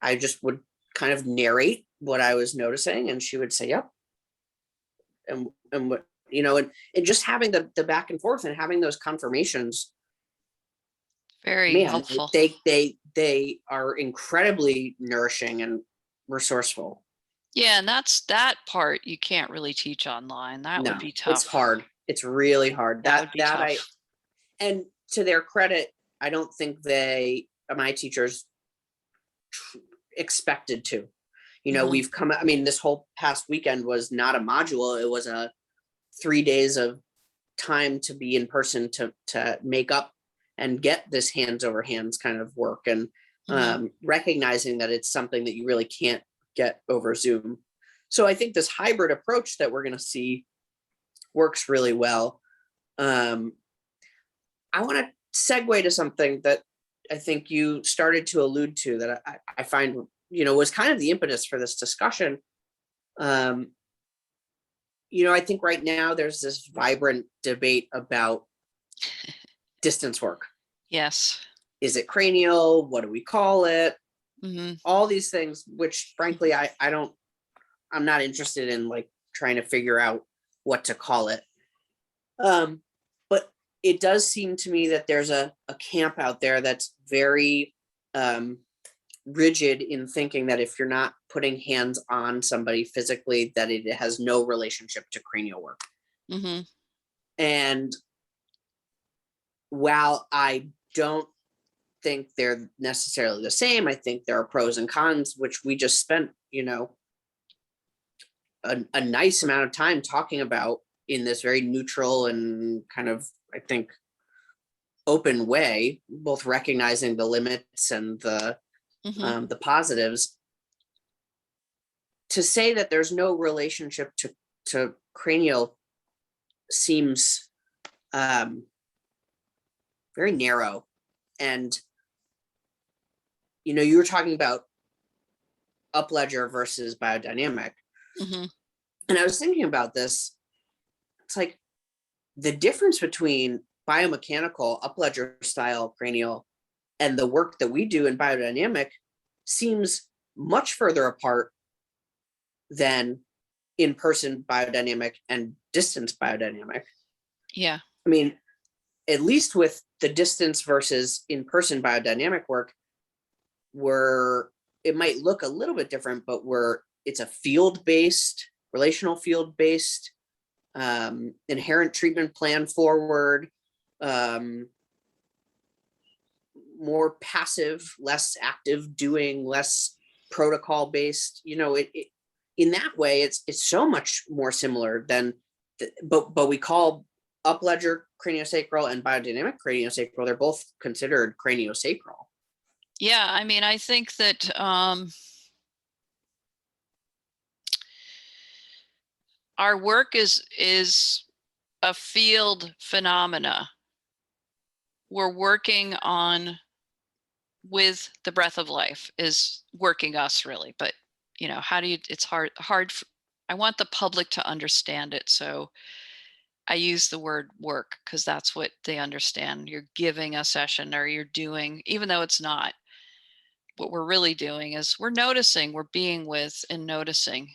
I just would kind of narrate what I was noticing, and she would say, yep. And what, you know, and just having the back and forth and having those confirmations, Very man, helpful. they are incredibly nourishing and resourceful. Yeah, and that part you can't really teach online. That would No, be tough. it's hard. It's really hard. That would be tough. And to their credit, I don't think my teachers expected to. You know, we've come, I mean, this whole past weekend was not a module. It was a 3 days of time to be in person to make up and get this hands over hands kind of work, and recognizing that it's something that you really can't get over Zoom. So I think this hybrid approach that we're going to see works really well. I want to segue to something that I think you started to allude to that I find, you know, was kind of the impetus for this discussion. You know, I think right now there's this vibrant debate about distance work. Yes. Is it cranial? What do we call it? All these things, which frankly, I'm not interested in like trying to figure out what to call it. But it does seem to me that there's a camp out there that's very rigid in thinking that if you're not putting hands on somebody physically, that it has no relationship to cranial work. And while I don't think they're necessarily the same, I think there are pros and cons, which we just spent, you know, a nice amount of time talking about in this very neutral and kind of, I think, open way, both recognizing the limits and the positives. To say that there's no relationship to cranial seems very narrow. And, you were talking about upledger versus biodynamic. Mm-hmm. And I was thinking about this. It's like the difference between biomechanical upledger style cranial and the work that we do in biodynamic seems much further apart than in-person biodynamic and distance biodynamic. Yeah. I mean, at least with the distance versus in-person biodynamic work, it might look a little bit different, but it's a field-based, relational field-based, inherent treatment plan forward, more passive, less active doing, less protocol based. In that way, it's so much more similar than, but we call upledger craniosacral and biodynamic craniosacral, they're both considered craniosacral. Yeah, I mean, I think that our work is a field phenomena. We're working on with the breath of life is working us really, but it's hard. I want the public to understand it. So I use the word work because that's what they understand. You're giving a session or you're doing, even though it's not. What we're really doing is we're noticing, we're being with and noticing.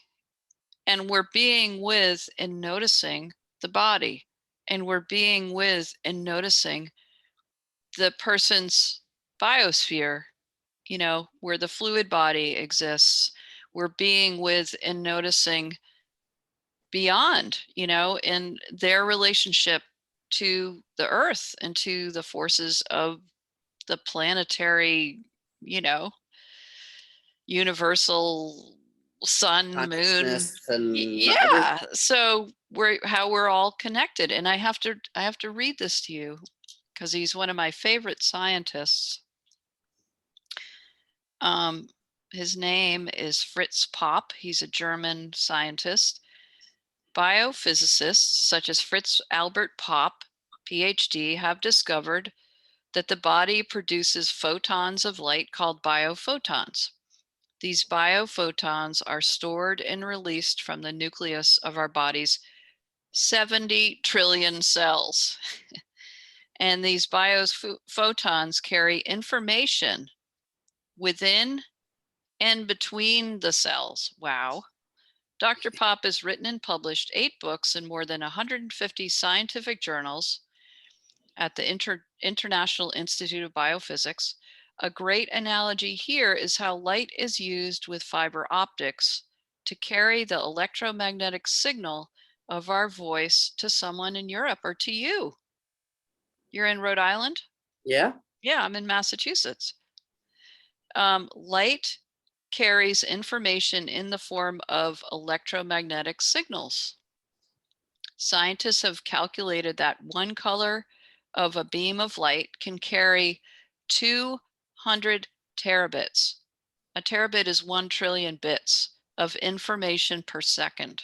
And we're being with and noticing the body. And we're being with and noticing the person's biosphere, where the fluid body exists. We're being with and noticing beyond, in their relationship to the earth and to the forces of the planetary, universal sun, moon. And Yeah. So how we're all connected. And I have to read this to you because he's one of my favorite scientists. His name is Fritz Popp. He's a German scientist. Biophysicists such as Fritz Albert Popp, PhD, have discovered that the body produces photons of light called biophotons. These biophotons are stored and released from the nucleus of our body's 70 trillion cells. And these biophotons carry information within and between the cells. Wow. Dr. Popp has written and published 8 books in more than 150 scientific journals at the International Institute of Biophysics. A great analogy here is how light is used with fiber optics to carry the electromagnetic signal of our voice to someone in Europe or to you. You're in Rhode Island? Yeah. Yeah, I'm in Massachusetts. Light carries information in the form of electromagnetic signals. Scientists have calculated that one color of a beam of light can carry 200 terabits. A terabit is 1 trillion bits of information per second.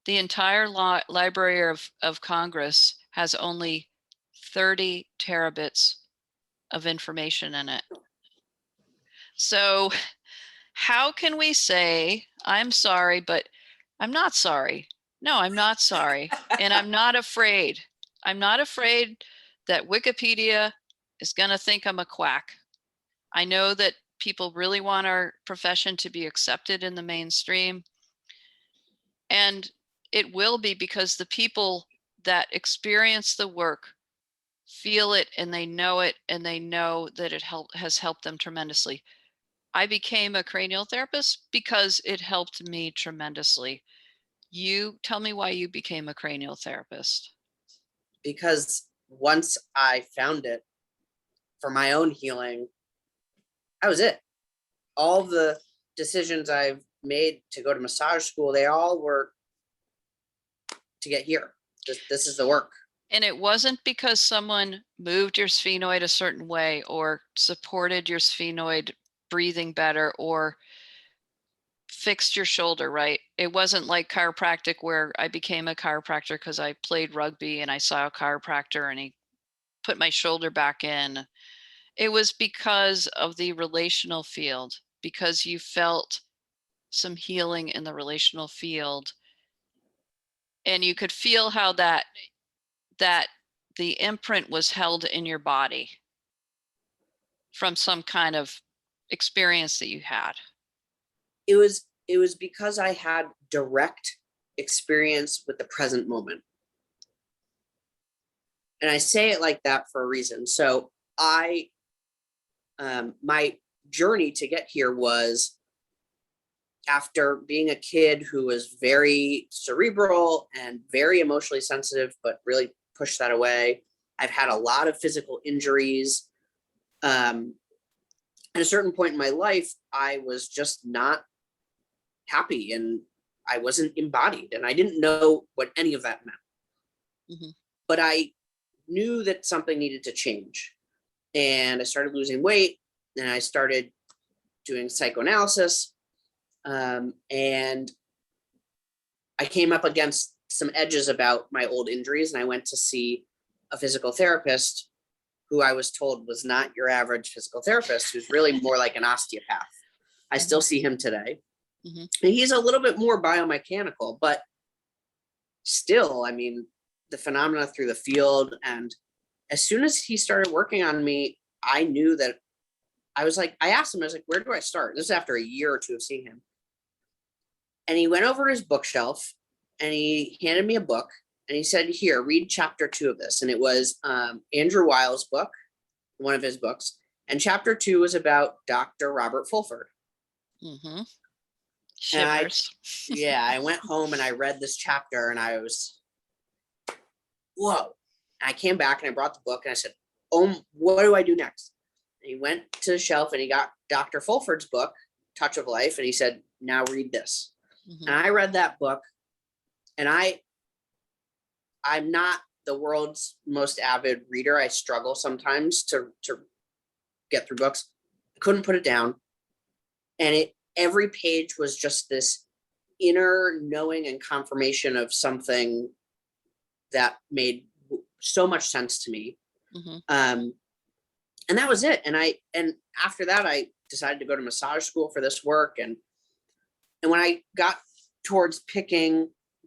The entire Library of Congress has only 30 terabits of information in it. So how can we say, I'm sorry, but I'm not sorry? No, I'm not sorry. And I'm not afraid. I'm not afraid that Wikipedia is going to think I'm a quack. I know that people really want our profession to be accepted in the mainstream. And it will be because the people that experience the work feel it and they know that it has helped them tremendously. I became a cranial therapist because it helped me tremendously. You tell me why you became a cranial therapist. Because once I found it for my own healing, that was it. All the decisions I've made to go to massage school, they all were to get here. This is the work. And it wasn't because someone moved your sphenoid a certain way or supported your sphenoid breathing better or fixed your shoulder, right? It wasn't like chiropractic where I became a chiropractor because I played rugby and I saw a chiropractor and he put my shoulder back in. It was because of the relational field, because you felt some healing in the relational field, and you could feel how that the imprint was held in your body from some kind of experience that you had. It was because I had direct experience with the present moment. And I say it like that for a reason. So my journey to get here was after being a kid who was very cerebral and very emotionally sensitive, but really pushed that away. I've had a lot of physical injuries. At a certain point in my life, I was just not happy and I wasn't embodied, and I didn't know what any of that meant. Mhm. But I knew that something needed to change. And I started losing weight and I started doing psychoanalysis. And I came up against some edges about my old injuries, and I went to see a physical therapist who I was told was not your average physical therapist, who's really more like an osteopath. I still see him today. Mhm. And he's a little bit more biomechanical, but still, I mean, the phenomena through the field. And as soon as he started working on me, I knew that I was like, I asked him, I was like, where do I start? This is after a year or two of seeing him. And he went over to his bookshelf and he handed me a book and he said, here, read chapter 2 of this. And it was Andrew Weil's book, one of his books. And chapter 2 was about Dr. Robert Fulford. Mm-hmm. And Shivers. I went home and I read this chapter and I was, whoa. I came back and I brought the book and I said, oh, what do I do next? And he went to the shelf and he got Dr. Fulford's book, Touch of Life. And he said, now read this. Mm-hmm. And I read that book, and I'm not the world's most avid reader. I struggle sometimes to get through books. I couldn't put it down. And every page was just this inner knowing and confirmation of something that made so much sense to me. Mm-hmm. And that was it. And after that, I decided to go to massage school for this work. And when I got towards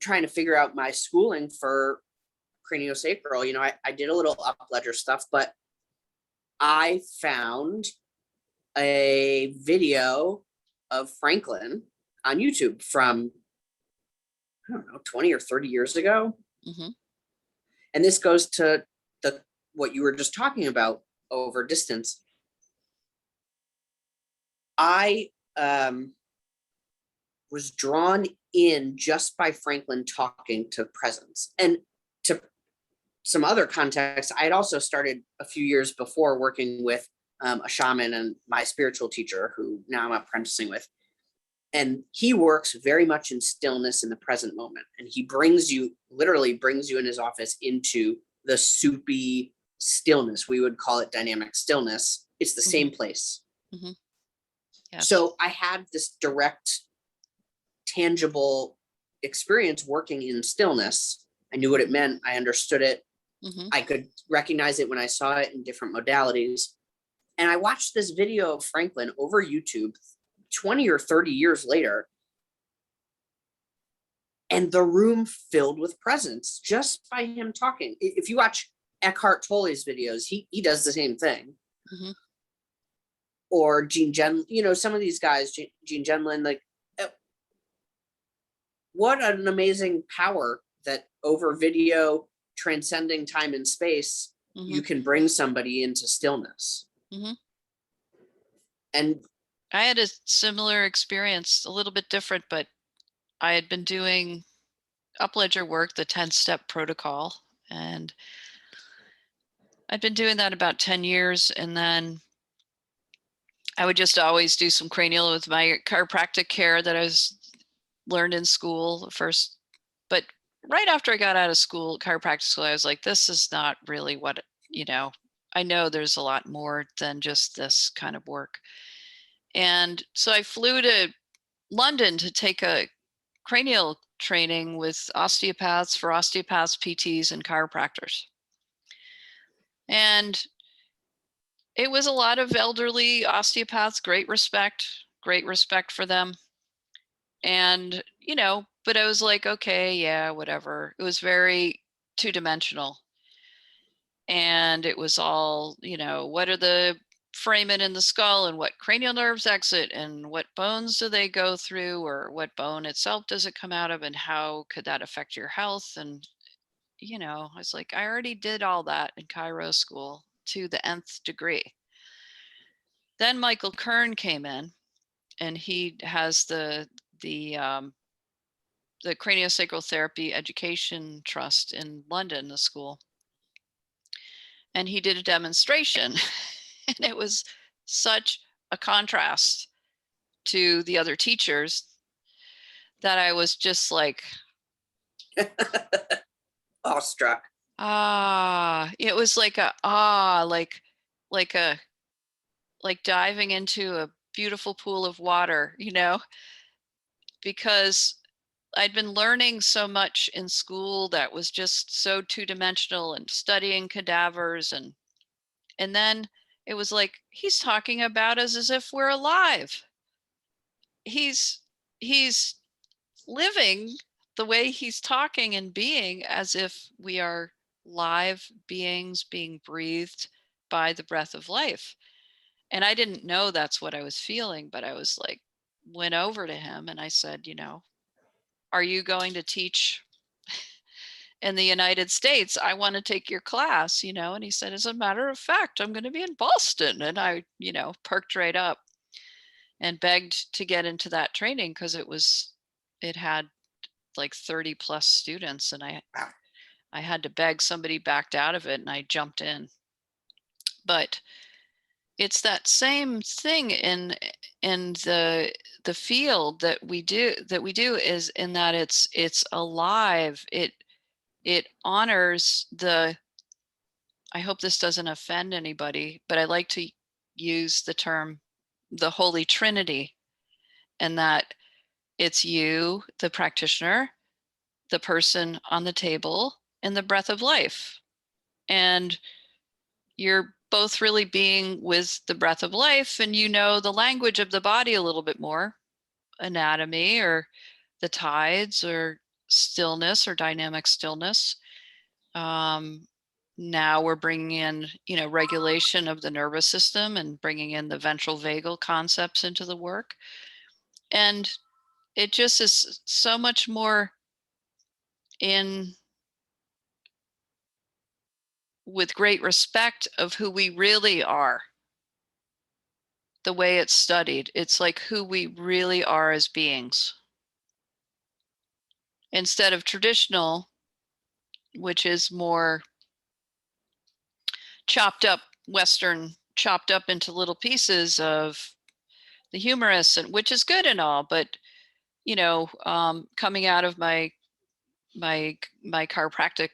trying to figure out my schooling for craniosacral, I did a little up ledger stuff, but I found a video of Franklin on YouTube from, I don't know, 20 or 30 years ago. Mm-hmm. And this goes to what you were just talking about over distance. I was drawn in just by Franklin talking to presence. And to some other context, I had also started a few years before working with a shaman and my spiritual teacher, who now I'm apprenticing with. And he works very much in stillness in the present moment. And he literally brings you in his office into the soupy stillness. We would call it dynamic stillness. It's the same place. Mm-hmm. Yes. So I had this direct, tangible experience working in stillness. I knew what it meant. I understood it. Mm-hmm. I could recognize it when I saw it in different modalities. And I watched this video of Franklin over YouTube 20 or 30 years later. And the room filled with presence just by him talking. If you watch Eckhart Tolle's videos, he does the same thing. Mm-hmm. Or Gene some of these guys, Gene Genlin, like, what an amazing power that over video, transcending time and space, Mm-hmm. you can bring somebody into stillness. Mm-hmm. And I had a similar experience, a little bit different, but I had been doing Upledger work, the 10-step protocol, and I'd been doing that about 10 years. And then I would just always do some cranial with my chiropractic care that I was learned in school first. But right after I got out of school, chiropractic school, I was like, this is not really what, I know there's a lot more than just this kind of work. And so I flew to London to take a cranial training with osteopaths, for osteopaths, PTs, and chiropractors. And it was a lot of elderly osteopaths, great respect for them. And, but I was like, okay, yeah, whatever. It was very two-dimensional. And it was all, what are the foramen in the skull and what cranial nerves exit and what bones do they go through, or what bone itself does it come out of, and how could that affect your health? And, I was like, I already did all that in chiro school to the nth degree. Then Michael Kern came in, and he has the Craniosacral Therapy Education Trust in London, the school. And he did a demonstration and it was such a contrast to the other teachers that I was just like awestruck. It was like like diving into a beautiful pool of water, because I'd been learning so much in school that was just so two-dimensional, and studying cadavers, and then it was like, he's talking about us as if we're alive. He's living the way he's talking and being as if we are live beings being breathed by the breath of life. And I didn't know that's what I was feeling, but I was like, went over to him and I said, are you going to teach in the United States? I want to take your class, and he said, as a matter of fact, I'm going to be in Boston. And I, perked right up and begged to get into that training because it had like 30 plus students, and I had to beg. Somebody backed out of it and I jumped in. But it's that same thing in the field that we do is in that it's alive. It honors I hope this doesn't offend anybody, but I like to use the term the Holy Trinity, and that it's you, the practitioner, the person on the table, and the breath of life. And you're both really being with the breath of life, and the language of the body a little bit more, anatomy or the tides or stillness or dynamic stillness. Now we're bringing in, regulation of the nervous system and bringing in the ventral vagal concepts into the work. And it just is so much more with great respect of who we really are. The way it's studied, it's like who we really are as beings. Instead of traditional, which is more chopped up, Western, chopped up into little pieces of the humerus, and which is good and all, but coming out of my chiropractic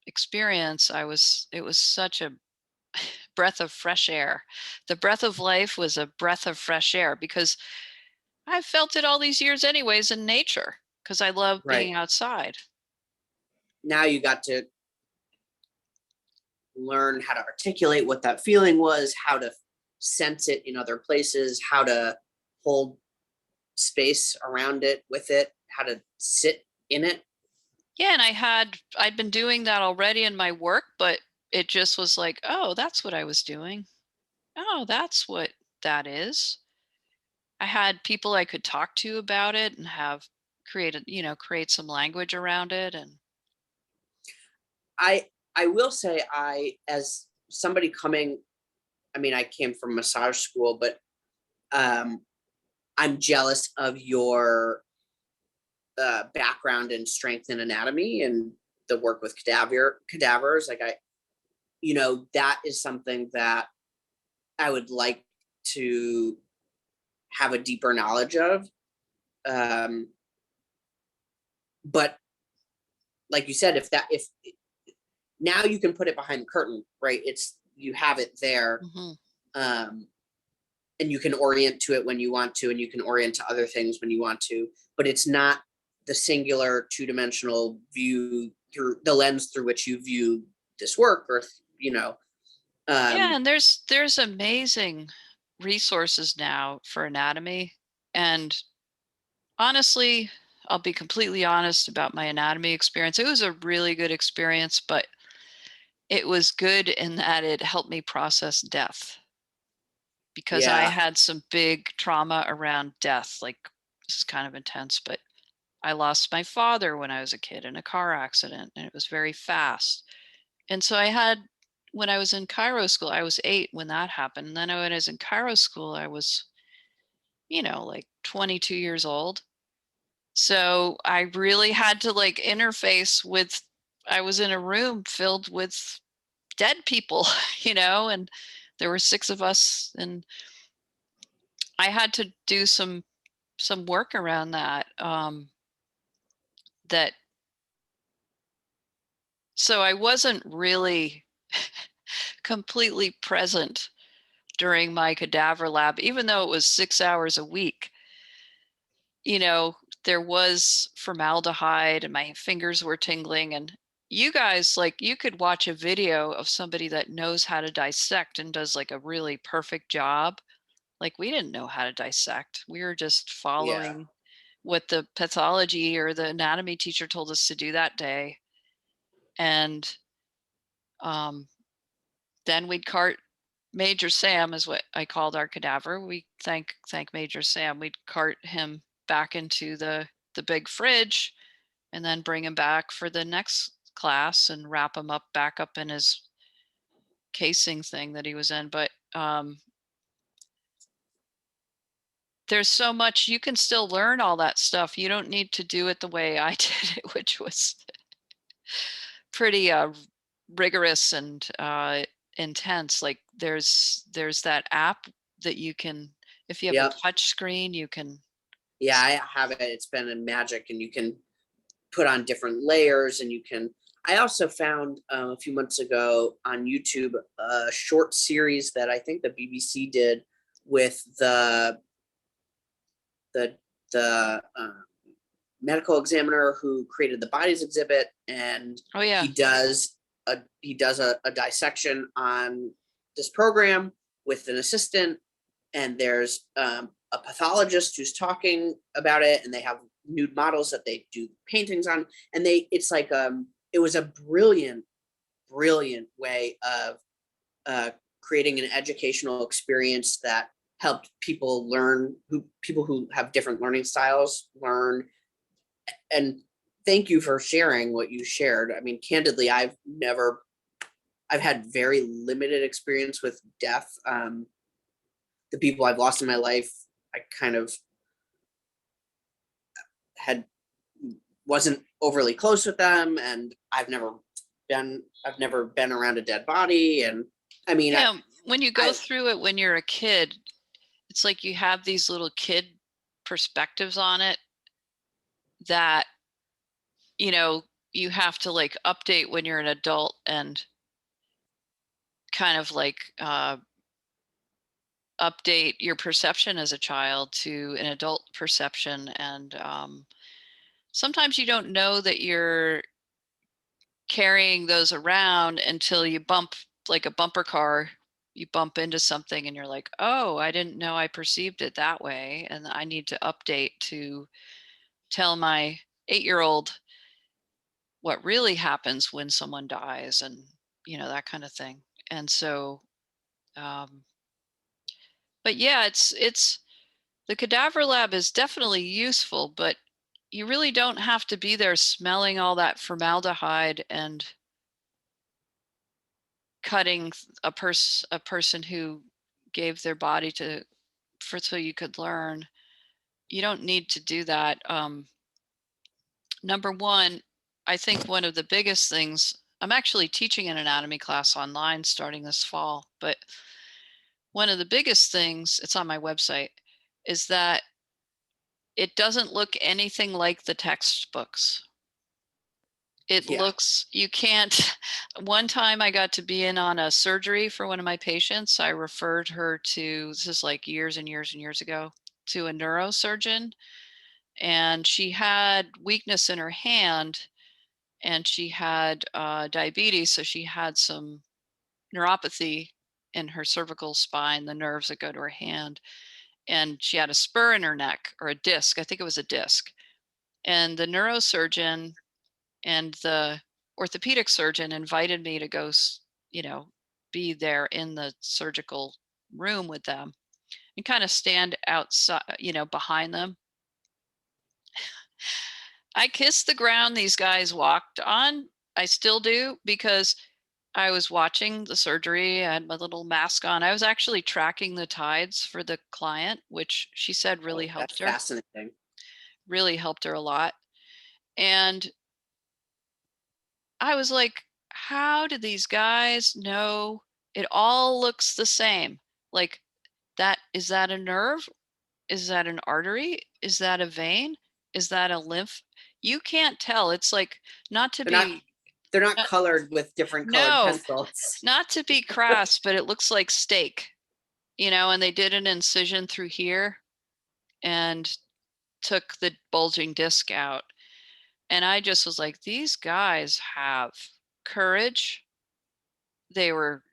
experience, it was such a breath of fresh air. The breath of life was a breath of fresh air because I felt it all these years anyways in nature, because I love being outside. Now you got to learn how to articulate what that feeling was, how to sense it in other places, how to hold space around it, with it, how to sit in it. Yeah, and I'd been doing that already in my work, but it just was like, oh, that's what I was doing. Oh, that's what that is. I had people I could talk to about it and have create some language around it. And I will say, as somebody coming, I came from massage school, but I'm jealous of your background and strength in anatomy and the work with cadavers. Like that is something that I would like to have a deeper knowledge of. But like you said, if now you can put it behind the curtain, right? You have it there. mm-hmm. and you can orient to it when you want to, and you can orient to other things when you want to, but it's not the singular two-dimensional view through the lens through which you view this work, or, you know. Yeah, and there's amazing resources now for anatomy. And honestly, I'll be completely honest about my anatomy experience. It was a really good experience, but it was good in that it helped me process death, because I Yeah, had some big trauma around death. Like, this is kind of intense, but I lost my father when I was a kid in a car accident, and it was very fast. And so I had, when I was in Cairo school, I was 8 when that happened. And then when I was in Cairo school, I was, like 22 years old. So I really had to like interface with, I was in a room filled with dead people, and there were 6 of us, and I had to do some work around that. That So I wasn't really completely present during my cadaver lab, even though it was 6 hours a week. You know, there was formaldehyde and my fingers were tingling, and you guys, like, you could watch a video of somebody that knows how to dissect and does like a really perfect job. Like, we didn't know how to dissect. We were just yeah, following what the pathology or the anatomy teacher told us to do that day. And um, then we'd cart Major Sam, is what I called our cadaver. We thank Major Sam. We'd cart him back into the big fridge, and then bring him back for the next class and wrap him up back up in his casing thing that he was in. But there's so much you can still learn all that stuff. You don't need to do it the way I did it, which was pretty rigorous and intense. Like, there's that app that you can, if you have a yep, touch screen, you can. yeah. I have it. It's been a magic, and you can put on different layers, and you can. I also found a few months ago on YouTube a short series that I think the BBC did with the the medical examiner who created the bodies exhibit, and Oh yeah. he does a dissection on this program with an assistant, and there's a pathologist who's talking about it, and they have nude models that they do paintings on, and it's like it was a brilliant way of creating an educational experience that helped people learn, people who have different learning styles learn. And thank you for sharing what you shared. I mean, candidly, I've had very limited experience with death. The people I've lost in my life, I kind of had wasn't overly close with them, and I've never been around a dead body. And I mean, Yeah, when you go I through it when you're a kid, it's like you have these little kid perspectives on it that, you have to like update when you're an adult, and kind of like update your perception as a child to an adult perception. And sometimes you don't know that you're carrying those around until you bump, like a bumper car, you bump into something and you're like, oh, I didn't know I perceived it that way, and I need to update to tell my 8-year-old what really happens when someone dies, and that kind of thing. And so um but yeah, it's the cadaver lab is definitely useful, but you really don't have to be there smelling all that formaldehyde and cutting a person who gave their body to, for so you could learn. You don't need to do that. Number one, I think one of the biggest things, I'm actually teaching an anatomy class online starting this fall, but one of the biggest things, it's on my website, is that it doesn't look anything like the textbooks. It Yeah. looks, you can't. One time I got to be in on a surgery for one of my patients. I referred her to, this is like years and years and years ago, to a neurosurgeon. And she had weakness in her hand, and she had diabetes. So she had some neuropathy in her cervical spine, the nerves that go to her hand. And she had a spur in her neck, or a disc. I think it was a disc. And the neurosurgeon and the orthopedic surgeon invited me to go, be there in the surgical room with them and kind of stand outside, behind them. I kissed the ground these guys walked on. I still do, because I was watching the surgery. I had my little mask on. I was actually tracking the tides for the client, which she said really Oh, that's helped her, fascinating. really helped her a lot. And I was like, how do these guys know it all looks the same? Like, that, is that a nerve? Is that an artery? Is that a vein? Is that a lymph? You can't tell. It's like, not to They're not be, they're not not, colored with different colored no, pencils. not to be crass, but it looks like steak, and they did an incision through here and took the bulging disc out. And I just was like, these guys have courage. They were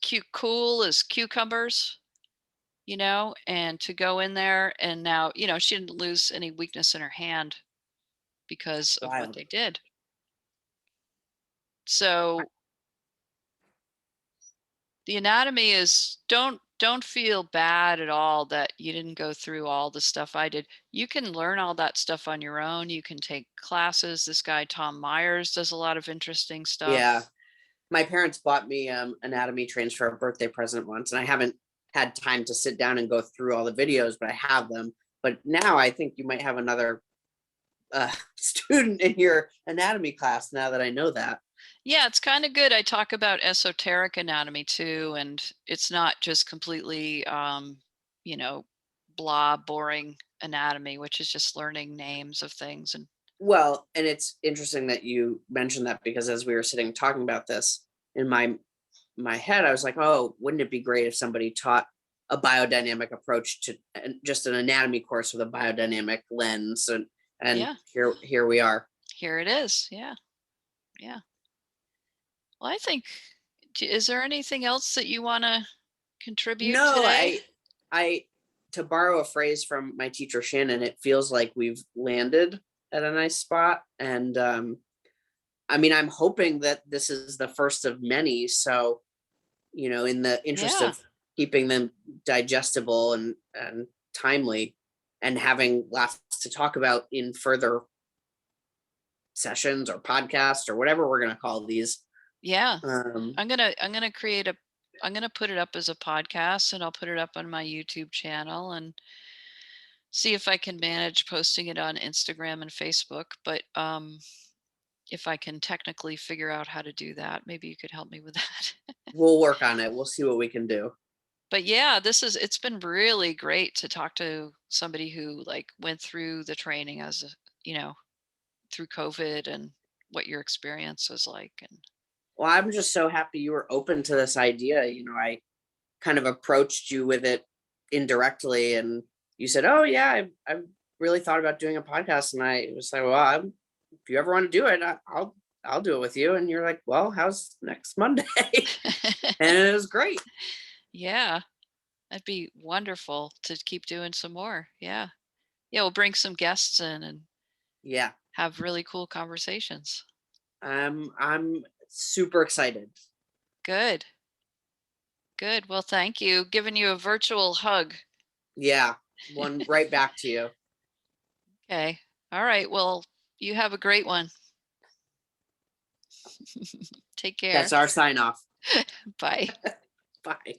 cute, cool as cucumbers, and to go in there, and now, she didn't lose any weakness in her hand because of what Wild. they did. So the anatomy is, don't feel bad at all that you didn't go through all the stuff I did. You can learn all that stuff on your own. You can take classes. This guy Tom Myers does a lot of interesting stuff. Yeah. My parents bought me anatomy trains for a birthday present once, and I haven't had time to sit down and go through all the videos, but I have them. But now I think you might have another student in your anatomy class now that I know that. Yeah, it's kind of good. I talk about esoteric anatomy too, and it's not just completely, blah, boring anatomy, which is just learning names of things. And Well, and it's interesting that you mentioned that, because as we were sitting talking about this, in my head, I was like, oh, wouldn't it be great if somebody taught a biodynamic approach to just an anatomy course with a biodynamic lens, and yeah, here we are. here it is. Yeah, yeah. Well, I think, is there anything else that you want to contribute No, today? I to borrow a phrase from my teacher Shannon, it feels like we've landed at a nice spot, and I mean, I'm hoping that this is the first of many. So, in the interest Yeah, of keeping them digestible and timely, and having lots to talk about in further sessions or podcasts or whatever we're going to call these. yeah. Um, I'm gonna create a, I'm gonna put it up as a podcast, and I'll put it up on my YouTube channel, and see if I can manage posting it on Instagram and Facebook. But if I can technically figure out how to do that, maybe you could help me with that. we'll work on it. We'll see what we can do. But yeah, it's been really great to talk to somebody who like went through the training as a, through COVID, and what your experience was like. And Well, I'm just so happy you were open to this idea. I kind of approached you with it indirectly, and you said, oh yeah, I've really thought about doing a podcast, and I was like, well, if you ever want to do it, I'll do it with you. And you're like, well, how's next Monday? And it was great. yeah, that'd be wonderful to keep doing some more. Yeah. Yeah, we'll bring some guests in and Yeah, have really cool conversations. I'm super excited. Good. Good. Well, thank you. Giving you a virtual hug. Yeah, one right back to you. Okay. All right. Well, you have a great one. Take care. That's our sign off. Bye. Bye.